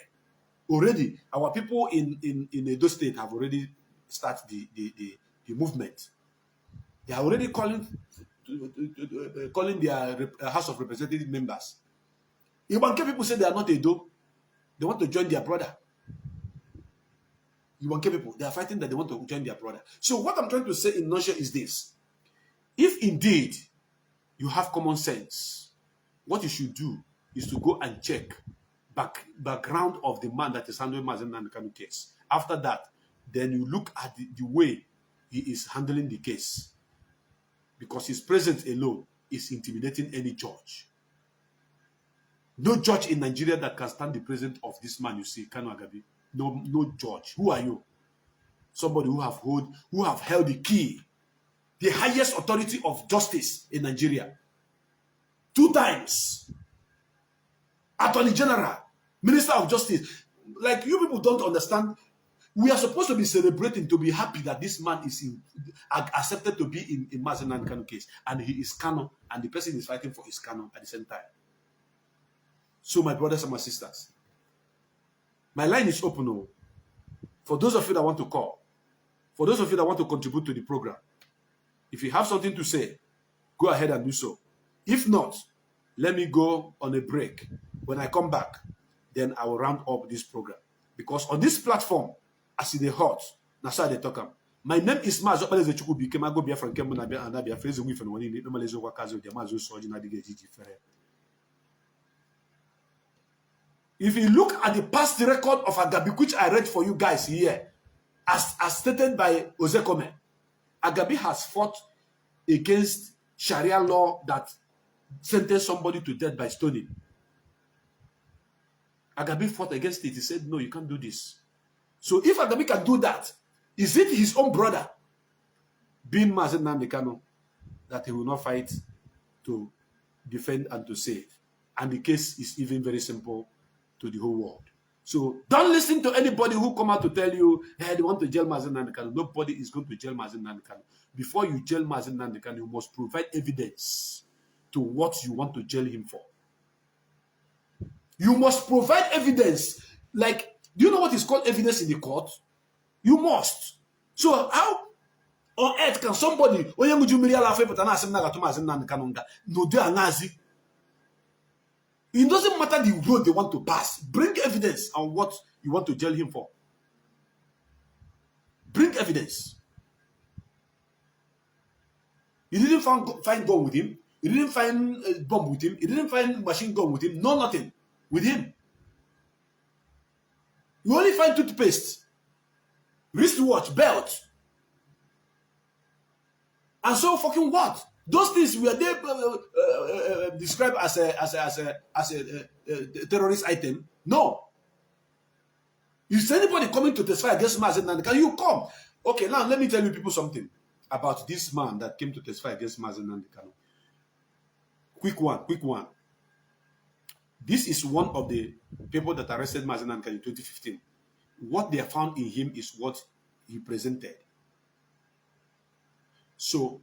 Already, our people in Edo State have already started the movement. They are already calling their House of Representative members. Ibanke people say they are not Edo. They want to join their brother. Ibanke people, they are fighting that they want to join their brother. So what I'm trying to say in nutshell is this. If indeed you have common sense, what you should do is to go and check background of the man that is handling Mazi Nnamdi Kanu case. After that, then you look at the way he is handling the case. Because his presence alone is intimidating any judge. No judge in Nigeria that can stand the presence of this man you see, Kanu Agabi. no judge. Who are you? Somebody who have held the key, the highest authority of justice in Nigeria. 2 times. Attorney General, Minister of Justice. Like, you people don't understand. We are supposed to be celebrating, to be happy that this man is accepted to be in Mazi Nnamdi Kanu case, and he is Kanu, and the person is fighting for his Kanu at the same time. So, my brothers and my sisters, my line is open. For those of you that want to call, for those of you that want to contribute to the program, if you have something to say, go ahead and do so. If not, let me go on a break. When I come back, then I will round up this program. Because on this platform, as it is hot, that's how they talk. My name is Mazi Nnamdi Kanu. If you look at the past record of Agabi, which I read for you guys here, as stated by Ozekome, Agabi has fought against Sharia law that sentenced somebody to death by stoning. Agabi fought against it. He said, no, you can't do this. So if Agabi can do that, is it his own brother, being Mazi Nnamdi Kanu, that he will not fight to defend and to save? And the case is even very simple to the whole world. So don't listen to anybody who come out to tell you, hey, they want to jail Mazi Nnamdi Kanu. Nobody is going to jail Mazi Nnamdi Kanu. Before you jail Mazi Nnamdi Kanu, you must provide evidence to what you want to jail him for. You must provide evidence. Like, do you know what is called evidence in the court? You must. So how on earth can somebody no do a Nazi? It doesn't matter the road they want to pass. Bring evidence on what you want to jail him for. Bring evidence. You didn't find gun with him. You didn't find bomb with him. You didn't find machine gun with him. No, nothing with him. You only find toothpaste, wristwatch, belt, and so fucking what? Those things were they described as a terrorist item? No. Is anybody coming to testify against Mazi Nnamdi Kanu? You come. Okay, now let me tell you people something about this man that came to testify against Mazi Nnamdi Kanu. Quick one. This is one of the people that arrested Mazi Nnamdi Kanu in 2015. What they found in him is what he presented. So,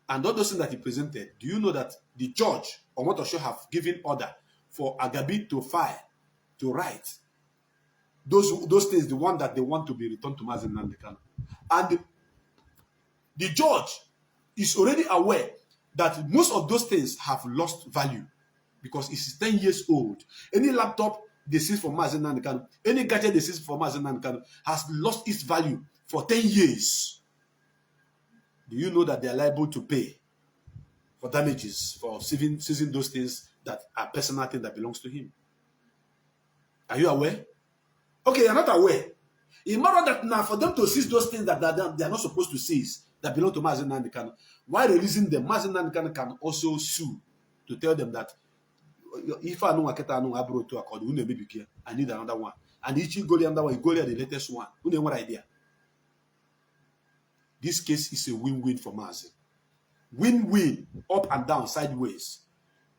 and all those things that he presented, do you know that the judge or what should have given order for Agabi to file, to write those things, the one that they want to be returned to Mazi Nnamdi Kanu. And the judge is already aware that most of those things have lost value because it's 10 years old. Any laptop they see for Mazi Nnamdi Kanu, any gadget they see for Mazi Nnamdi Kanu has lost its value for 10 years. Do you know that they are liable to pay for damages for seizing those things that are personal things that belongs to him? Are you aware? Okay, you're not aware. It matters that now for them to seize those things that they are not supposed to seize that belong to Mazi Nnamdi Kanu, while releasing them, Mazi Nnamdi Kanu can also sue to tell them that if I know to accord, I need another one. And each you go the other one, you go the latest one. Who know what idea? This case is a win-win for Mazi. Win-win, up and down, sideways.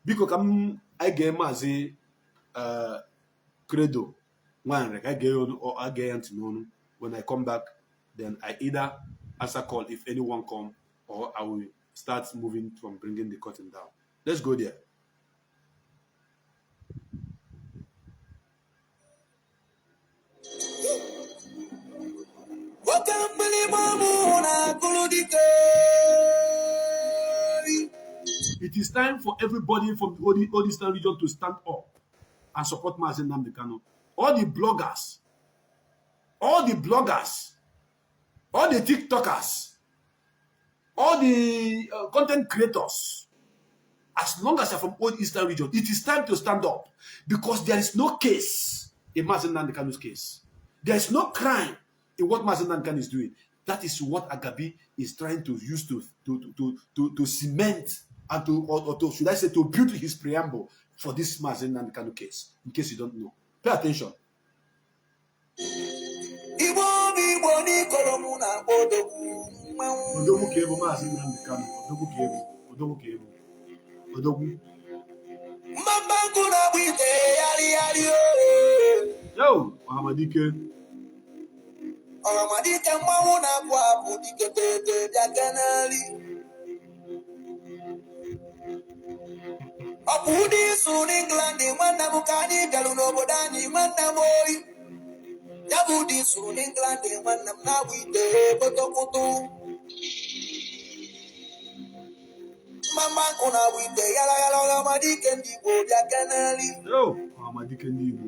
Because I get Mazi credo. I get on or I get anti-known. When I come back, then I either answer call if anyone come, or I will start moving from bringing the curtain down. Let's go there. It is time for everybody from the Eastern region to stand up and support Mazi Nnamdi Kanu. All the bloggers, all the TikTokers, all the content creators, as long as you're from Old Eastern region, it is time to stand up because there is no case in Mazi Nnamdi Kanu's case. There is no crime in what Mazi Nnamdi Kanu is doing. That is what Agabi is trying to use to cement and to should I say to build his preamble for this Mazi Nnamdi Kanu case. In case you don't know, pay attention. Odogu Kebu Mazi Nnamdi Kanu. Odogu Kebu. Odogu Kebu. Odogu. Yo, Mahamadike. Mahamadike Mawuna Kwapu Dikete Diaganali. Apudi sun England, Manda Mukani, Galuno Bodani, Manda Boy. Yabudi sun England, Manda Nawi, the Botokoto. Mama Kuna with the Yala Madiken Dibo, Diaganali. Yo, Mahamadike Nibo.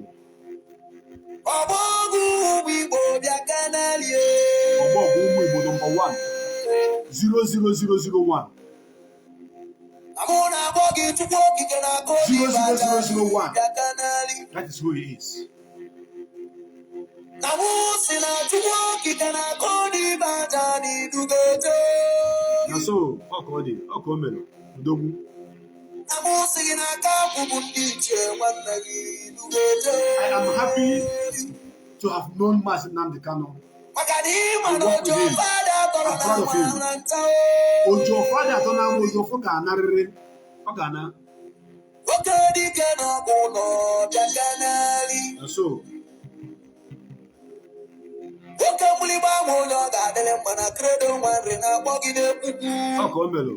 Obogu Bibo, Diaganali. Obogu Wibo number 1. 00001. 00001. That is who he is. Now so, Okodi, Okomelo, Odogu. I am happy to have known Mazi Nnamdi Kanu. I work with him. I'm proud of him. Ojo father Tona Ojo Fogana Ogana. So Okomelo.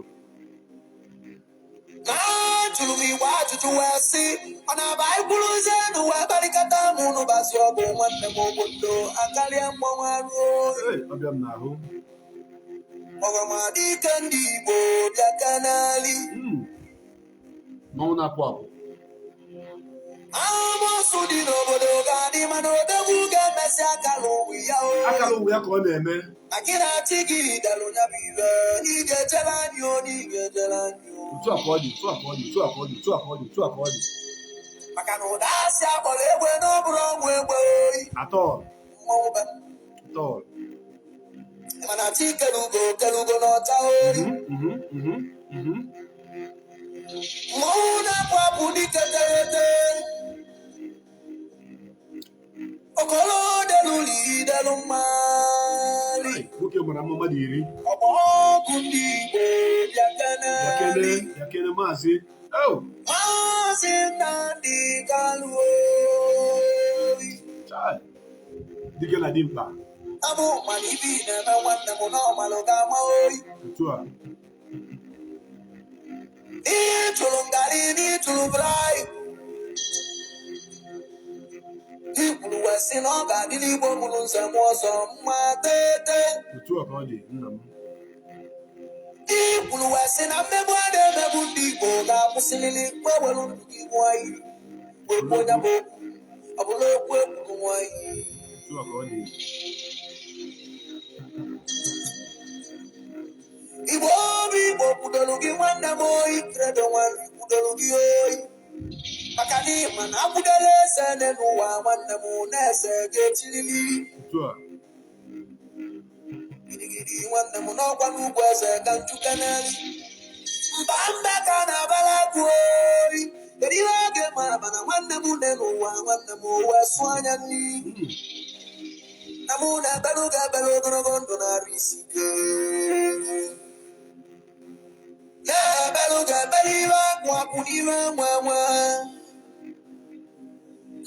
Mauna Pop. Akalo we are calling me. I cannot take it. I don't have at all. Yakene Mazi. Oh, Mazi Nnamdi Kanu. Child. Digela Dimpa. Abu Manibi never want the Monomaloga. Tua. Itulungali to fly. People were seen on that didn't want some more some Matete. Tua Body. People were seen up the water, the Bundi, Boga, Musilili, where will you why? We'll put a book. I will look why. Tua Body. Iwobi Bokudogi Wanda Boy, Credo one Kudogi. Makani man Abudale send and one the moon as a get lily. One the Monoka who was a gun to canal. Bamba Canabala Boy. The Ilaga Mabana, one the moon and one the moon was swan and me. Namuna Beluga Belogona Risique. Yeah, Beluga Beliva, Wapunima, Mama.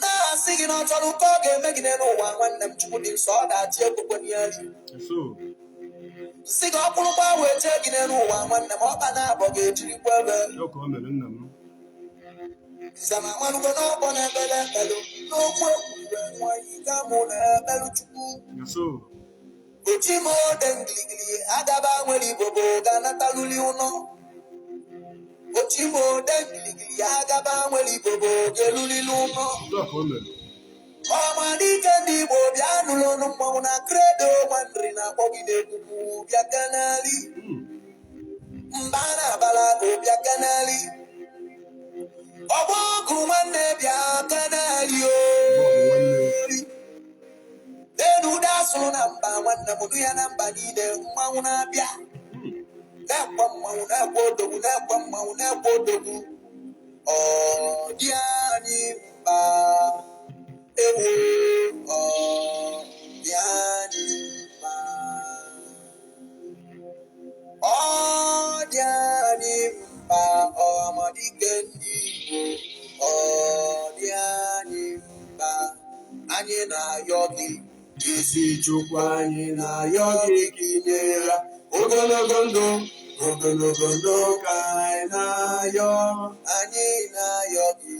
Now, singing on Toluka, making them one them to put in saw that year. So, sing up on we're taking them one them up and up or get to the weather. No comment in them. Someone go up on a bello, no more why you come on a bello. So, Uchimo Dengli, Agaba, when you go, Ganataluno. Ochimo Dengli, Agaba, when you go, Geluliluno. Mahamadike Nibo, Bianulo, Mona Credo, Mandrina, Bobide, Biacanali, Mbana Balago, Biacanali, Oboku, Mande, Biacanali, then who does so number one, the Mudia number, the Mauna Bia. That one Mauna Bodo, that one Mauna Bodo. Oh, Diani, oh, Diani. anyị na-ayọ gị ezi Chukwu anyị na-ayọ gị ka inye ya ogologo ndụ ka anyị na-ayọ gị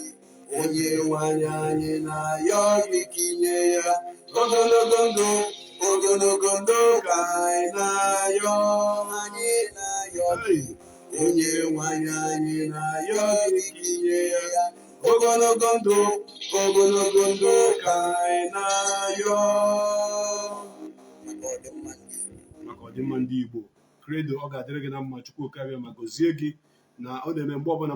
onye nwanyị anyị na-ayọ gị ka inye ya ogologo ndụ ka anyị na-ayọ gị onye nwanyị anyị na-ayọ gị ka inye ya ogologo ndụ ka anyị na-ayọ maka ọdịmma ndị Igbo. Credo, ọ ga-adịrị gị na mma. Chukwu karịa ma gọzie gị na ọ na-eme mgbe ọbụla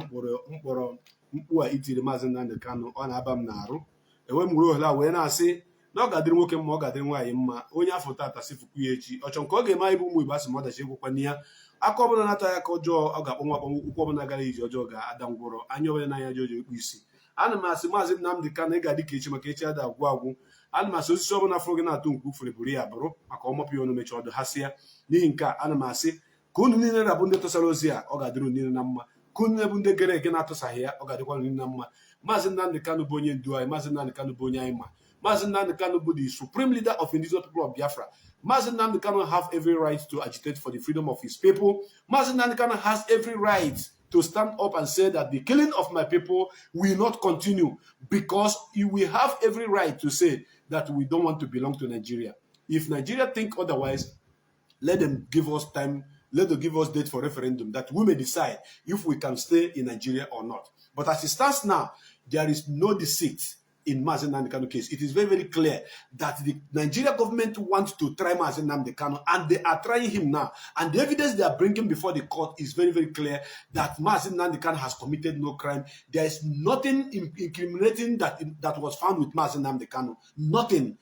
mkpọrọ mkpu a itiri Mazi Nnamdi Kanu ọ na-aba m n'arụ. Enwe m ohere a wee na-asị na ọ ga-adịrị nwoke mma, ọ ga-adịrị nwaanyị mma. Onye afọ tata sifukwu ya echi ọ chọ nke ọ ga-eme anyị bụ ụmụ Igbo asị m ọdachi egwukwana ya. Aka ọbụla na-ata ya aka ọjọọ ọ ga-akpọnwa akpọnwụ, ụkwụ ọbụla gara iji ọjọọ ga-ada ngwụrọ, anya ọbụla n'anya ji ọjọọ ekpu isi. Ana m asị Mazi Nnamdi Kanu ị ga-adị ka echi maka echi ada agwụ agwụ. Ana m asị osisi ọbụla afọ gị na-atụ nke ufere buru ya bụrụ maka ọmọpụ ya ọnụ mechaa ọdụ ha sịa. N'ihi nke a, ana m asị ka unu niile na-abụ ndị tụsara ozi a ọ ga-adịrị niile na mma. Ka unu na-ebu ndị gere ege na-atụsaghị ya ọ ga-adịkwa niile na mma. Mazi Nnamdi Kanu bụ onye ndu anyị. Mazi Nnamdi Kanu bụ onye anyị ma. Mazi Nnamdi Kanu bụ the supreme leader of indigenous people of Biafra. Mazi Nnamdi Kanu have every right to agitate for the freedom of his people. Mazi Nnamdi Kanu has every right to stand up and say that the killing of my people will not continue, because we have every right to say that we don't want to belong to Nigeria. If Nigeria think otherwise, let them give us time, let them give us date for referendum that we may decide if we can stay in Nigeria or not. But as it stands now, there is no deceit in Mazi Nnamdi Kanu case. It is very, very clear that the Nigeria government wants to try Mazi Nnamdi Kanu, and they are trying him now. And the evidence they are bringing before the court is very, very clear that Mazi Nnamdi Kanu has committed no crime. There is nothing incriminating that was found with Mazi Nnamdi Kanu. Nothing.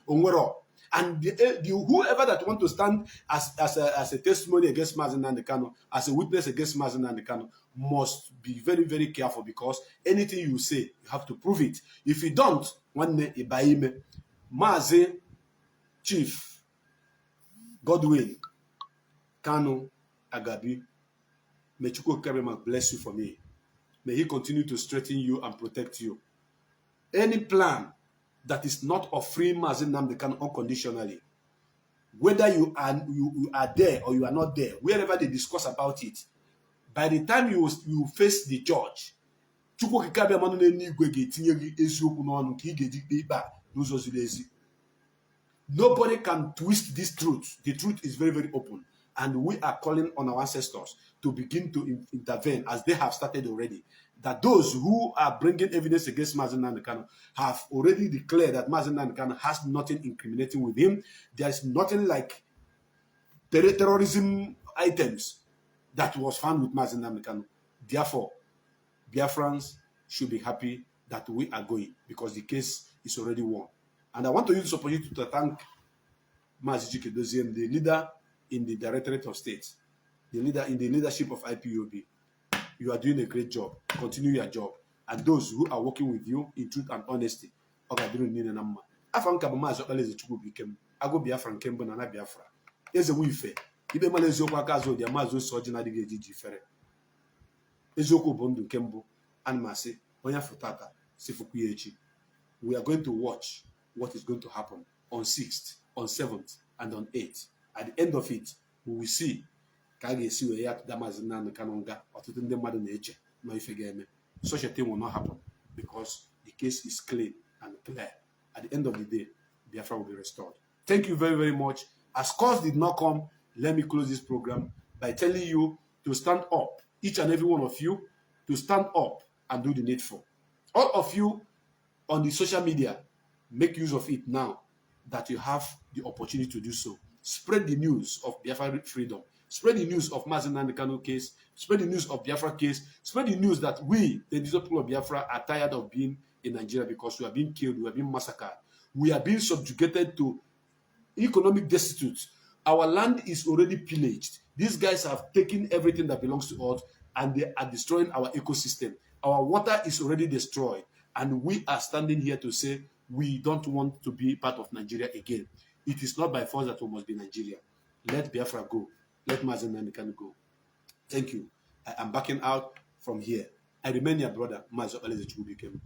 And whoever that want to stand as a testimony against Mazi Nnamdi Kanu, as a witness against Mazi Nnamdi Kanu, must be very, very careful, because anything you say, you have to prove it. If you don't, one day, Ibaime, Mazi Chief Godwin Kanu Agabi, may Chukwu Karima bless you for me. May he continue to strengthen you and protect you. Any plan that is not of freeing Mazi Nnamdi Kanu unconditionally, whether you are there or you are not there, wherever they discuss about it, by the time you face the judge, nobody can twist this truth. The truth is very, very open. And we are calling on our ancestors to begin to intervene, as they have started already. That those who are bringing evidence against Mazi Nnamdi Kanu have already declared that Mazi Nnamdi Kanu has nothing incriminating with him. There is nothing like terrorism items that was found with Mazi Nnamdi Kanu. Therefore, Biafrans should be happy that we are going, because the case is already won. And I want to use this opportunity to thank Mazi Nnamdi, the leader in the Directorate of State, the leader in the leadership of IPOB. You are doing a great job. Continue your job. And those who are working with you in truth and honesty, Afanka Mazi Nnamdi Kanu, Ago Biafra Kembo na Biafra. Eze wife. Ibe mala eziokwu aka azụ dị Mazi ose ọjị na-adịghị eji jifere. Eziokwu bụ ndụ nke mbụ. Ana m asị onye afọ tata sifukwu ya echi. We are going to watch what is going to happen on 6th, on 7th, and on 8th. At the end of it, we will see ka a ga-esi wee ya tụda Mazi Nnamdi Kanu nga ọtụtụ ndị mmadụ na-eche na ife ga-eme. Such a thing will not happen, because the case is clean and clear. At the end of the day, Biafra will be restored. Thank you very, very much. As calls did not come, let me close this program by telling you to stand up, each and every one of you, to stand up and do the needful. All of you on the social media, make use of it now that you have the opportunity to do so. Spread the news of Biafra freedom. Spread the news of Mazi Nnamdi Kanu case. Spread the news of Biafra case. Spread the news that we, the indigenous people of Biafra, are tired of being in Nigeria, because we are being killed, we are being massacred. We are being subjugated to economic destitute. Our land is already pillaged. These guys have taken everything that belongs to us, and they are destroying our ecosystem. Our water is already destroyed, and we are standing here to say we don't want to be part of Nigeria again. It is not by force that we must be Nigeria. Let Biafra go. Let Mazi Nnamdi Kanu go. Thank you. I am backing out from here. I remain your brother, Mazi Nnamdi Kanu.